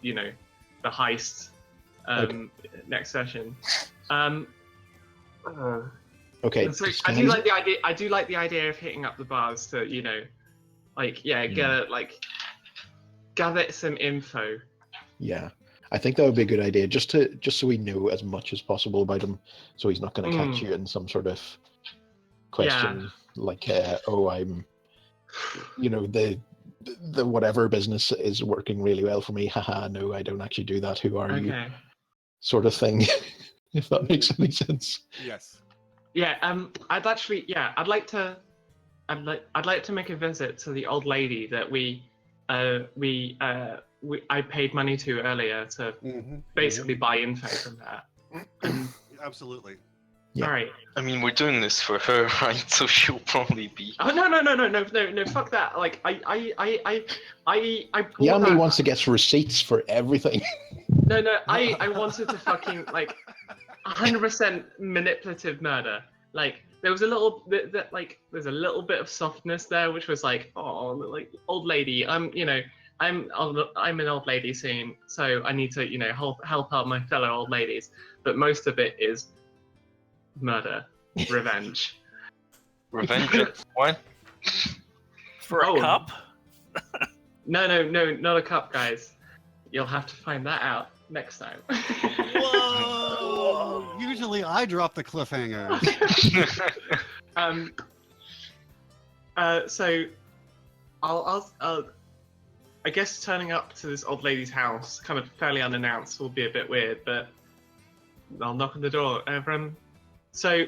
heist next session. Okay. So I disguise- do like the idea. I do like the idea of hitting up the bars to gather some info. Yeah, I think that would be a good idea. Just so we know as much as possible about him, so he's not going to catch you in some sort of question like, "Oh, I'm, the whatever business is working really well for me. Haha, no, I don't actually do that. Who are you?" Okay. Sort of thing. If that makes any sense. Yes. Yeah. I'd like to make a visit to the old lady that I paid money to earlier to basically buy info from her. Absolutely. Yeah. All right. I mean, we're doing this for her, right? So she'll probably be. Oh no! Fuck that! Like I He bought only that. wants to get receipts for everything. No, I wanted to fucking like 100% manipulative murder. Like there was a little bit there's a little bit of softness there, which was like, oh, like old lady. I'm an old lady soon, so I need to help out my fellow old ladies. But most of it is murder, revenge. Revenge of what? For a Oh. cup? No, not a cup, guys. You'll have to find that out next time. Whoa! Usually I drop the cliffhangers. So I'll I guess turning up to this old lady's house, kind of fairly unannounced, will be a bit weird, but I'll knock on the door. So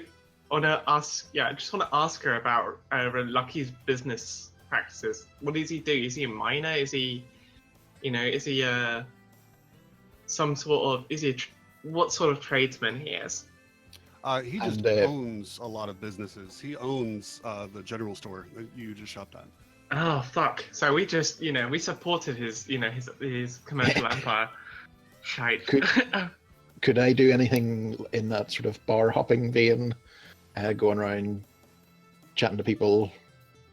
I just want to ask her about Lucky's business practices. What does he do? Is he a miner? Is he what sort of tradesman he is? He just And, owns a lot of businesses. He owns the general store that you just shopped at. Oh fuck! So we just we supported his his commercial empire. Shite. Could I do anything in that sort of bar hopping vein, going around chatting to people,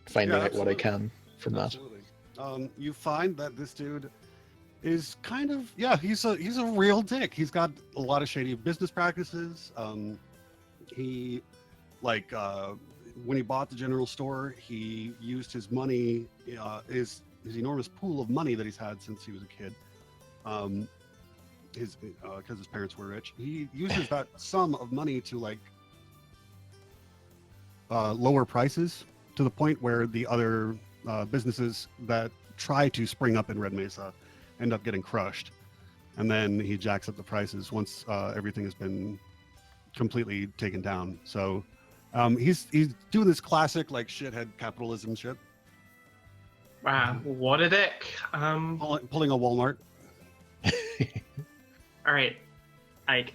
finding Yeah, out what I absolutely. can from that? Absolutely. You find that this dude is kind of he's a real dick. He's got a lot of shady business practices. He when he bought the general store, he used his money, his enormous pool of money that he's had since he was a kid. Because his parents were rich, he uses that sum of money to lower prices to the point where the other businesses that try to spring up in Red Mesa end up getting crushed, and then he jacks up the prices once everything has been completely taken down. So he's doing this classic shithead capitalism shit. Wow, what a dick. Pulling a Walmart. All right, I'm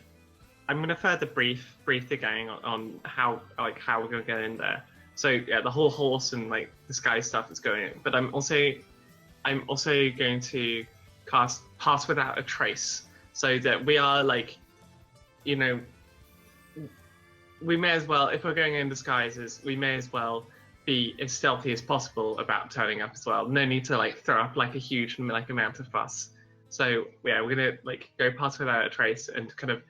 gonna further brief the gang on how we're gonna get in there. So yeah, the whole horse and the sky stuff is going in, but I'm also going to cast Pass Without a Trace, so that we are we may as well, if we're going in disguises, we may as well be as stealthy as possible about turning up as well. No need to like throw up like a huge like amount of fuss. So yeah, we're gonna like go past without a trace and kind of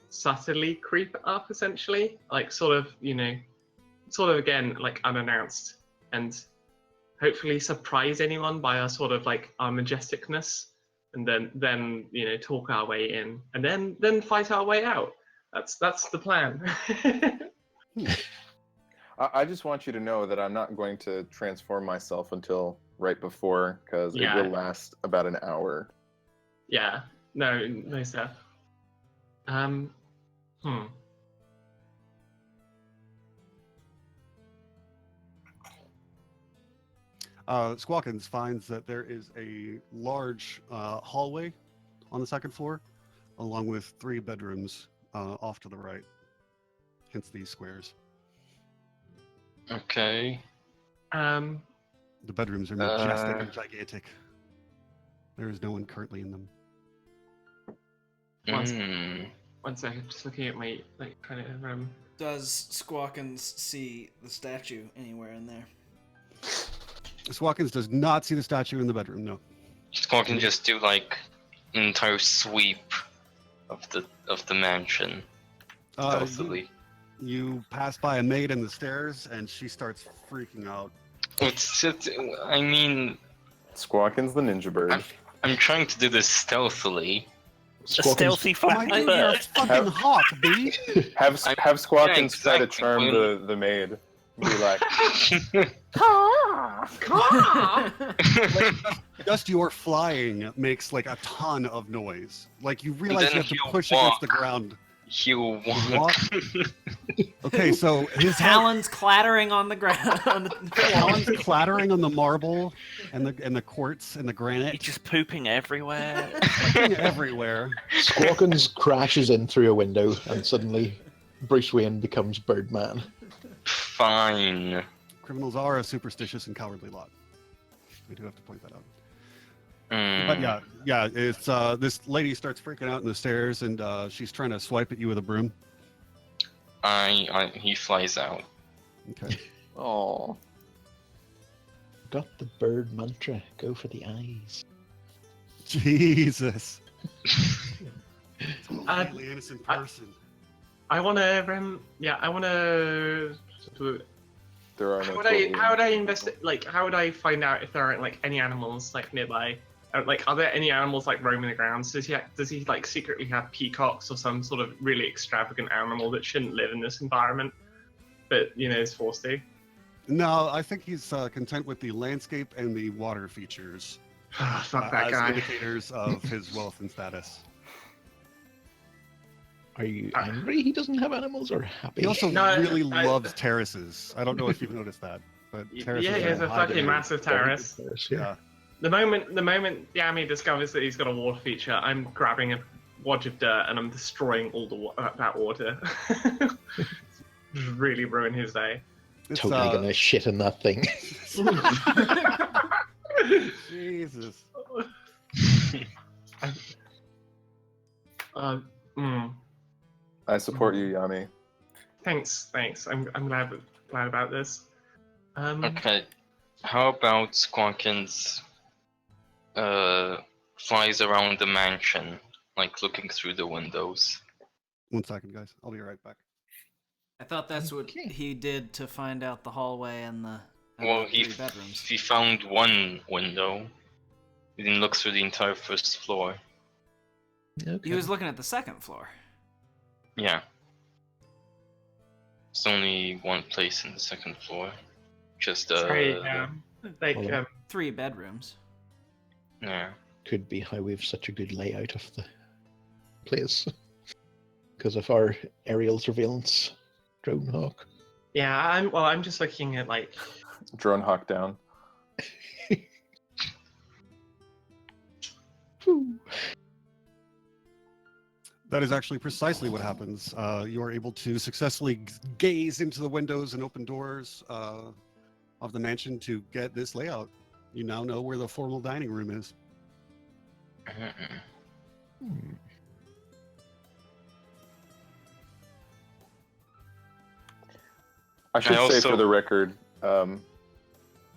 subtly creep up, essentially, like sort of again like unannounced, and hopefully surprise anyone by our sort of like our majesticness, and then talk our way in, and then fight our way out. That's the plan. I just want you to know that I'm not going to transform myself until right before, because it will last about an hour. Yeah. No, Seth. Squawkins finds that there is a large hallway on the second floor, along with 3 bedrooms off to the right. Hence these squares. Okay. The bedrooms are majestic and gigantic. There is no one currently in them. One second, just looking at my like kind of Does Squawkins see the statue anywhere in there? Squawkins does not see the statue in the bedroom, no. Squawk can just do like an entire sweep of the mansion stealthily. You pass by a maid in the stairs, and she starts freaking out. It's just, I mean, Squawkins the ninja bird. I'm trying to do this stealthily. A stealthy Oh my flapping dude, you're bird. fucking hot, B! Have Squawkins try to exactly. charm the maid. Be like, Just your flying makes like a ton of noise. Like you realize then you have to he'll push walk. against the ground. He'll Walk? walk. Okay, so his Talons clattering on the ground. On the talons clattering on the marble and the quartz and the He's granite just pooping everywhere. everywhere. Squawkins crashes in through a window, and suddenly Bruce Wayne becomes Birdman. Fine. Criminals are a superstitious and cowardly lot. We do have to point that out. Mm. But yeah, it's this lady starts freaking out in the stairs, and she's trying to swipe at you with a broom. He flies out. Okay. oh, Got the bird mantra. Go for the eyes. Jesus. It's a completely innocent person. I want to there are no. how would I investigate? Like, how would I find out if there aren't like any animals like nearby? Like, are there any animals like roaming the grounds? Does he like secretly have peacocks or some sort of really extravagant animal that shouldn't live in this environment, but is forced to? No, I think he's content with the landscape and the water features Fuck that as guy. indicators of his wealth and status. Are you angry he doesn't have animals, or happy? He also No, really I- loves terraces. I don't know if you've noticed that, but terraces Yeah, he has are a high fucking demand. massive terrace. Yeah. The moment Yami discovers that he's got a water feature, I'm grabbing a wodge of dirt and I'm destroying all that water. Just really ruin his day. It's, Totally gonna shit in that thing. Jesus. I support you, Yami. Thanks. I'm glad about this. Okay. How about Squawkins flies around the mansion, like looking through the windows? 1 second, guys. I'll be right back. I thought that's what he did to find out the hallway and the Well, 3 bedrooms. he found one window. He didn't look through the entire first floor. Okay. He was looking at the second floor. Yeah. There's only one place in the second floor. Just Sorry, like Hold on. 3 bedrooms. yeah. Could be how we have such a good layout of the place because of our aerial surveillance drone hawk. yeah. I'm just looking at like Drone hawk down. That is actually precisely what happens. You are able to successfully gaze into the windows and open doors of the mansion to get this layout. You now know where the formal dining room is. I should say also- for the record,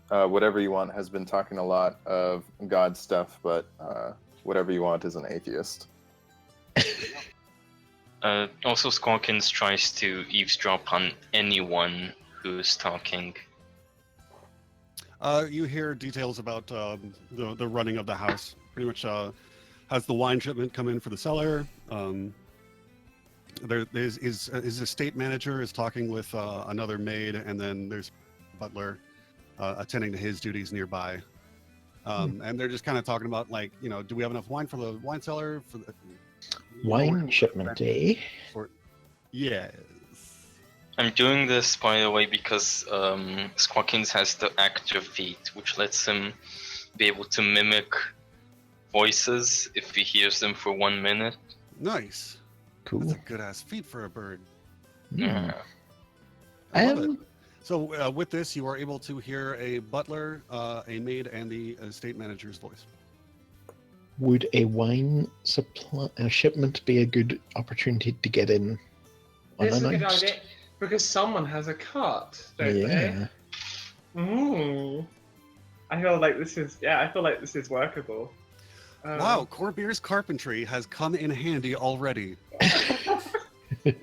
whatever you want has been talking a lot of God stuff, but whatever you want is an atheist. Also, Squawkins tries to eavesdrop on anyone who's talking. You hear details about the running of the house. Pretty much has the wine shipment come in for the cellar. There's his estate manager is talking with another maid, and then there's butler attending to his duties nearby. And they're just kind of talking about, like, do we have enough wine for the wine cellar? For the Wine shipment, eh? Yes. I'm doing this, by the way, because Squawkins has the active feat, which lets him be able to mimic voices if he hears them for 1 minute. Nice. Cool. That's a good ass feat for a bird. Yeah. I love it. So with this, you are able to hear a butler, a maid, and the estate manager's voice. Would a wine shipment be a good opportunity to get in It's a good unannounced? idea because someone has a cart, don't Yeah. they? Ooh. I feel like this is workable. Wow, Corbeer's carpentry has come in handy already. That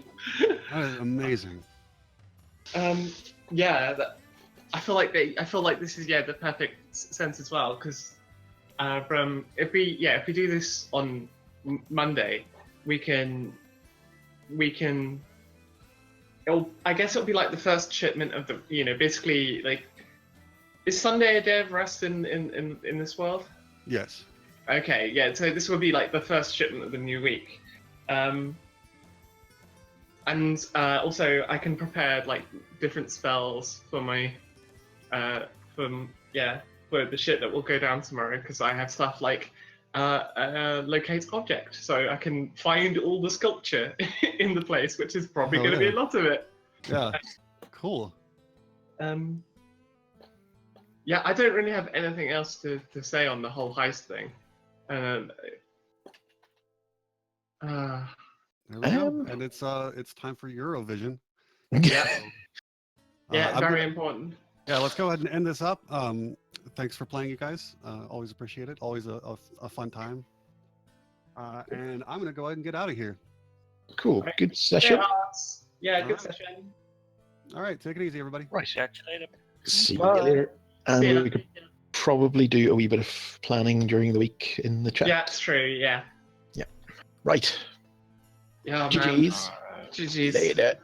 is amazing. Yeah, I feel like this is the perfect sense as well because if we do this on Monday, we can I guess it'll be like the first shipment of the basically like, is Sunday a day of rest in this world? Yes. Okay, yeah, so this will be like the first shipment of the new week. And also I can prepare like different spells for my for the shit that will go down tomorrow because I have stuff like locate object, so I can find all the sculpture in the place, which is probably Oh, going to yeah. be a lot of it. Yeah. Cool. Yeah, I don't really have anything else to say on the whole heist thing. There we go. And it's time for Eurovision. Yeah, I'm very gonna- important. Yeah, let's go ahead and end this up. Thanks for playing, you guys. Always appreciate it. Always a fun time. And I'm gonna go ahead and get out of here. Cool. Good session. Yeah, good Alright. session. All right, take it easy, everybody. Right. Catch you later. See Bye. you later. See And ya. we could probably do a wee bit of planning during the week in the chat. Yeah, it's true. Yeah. Right. Yeah, man. GG's. GG's. Later.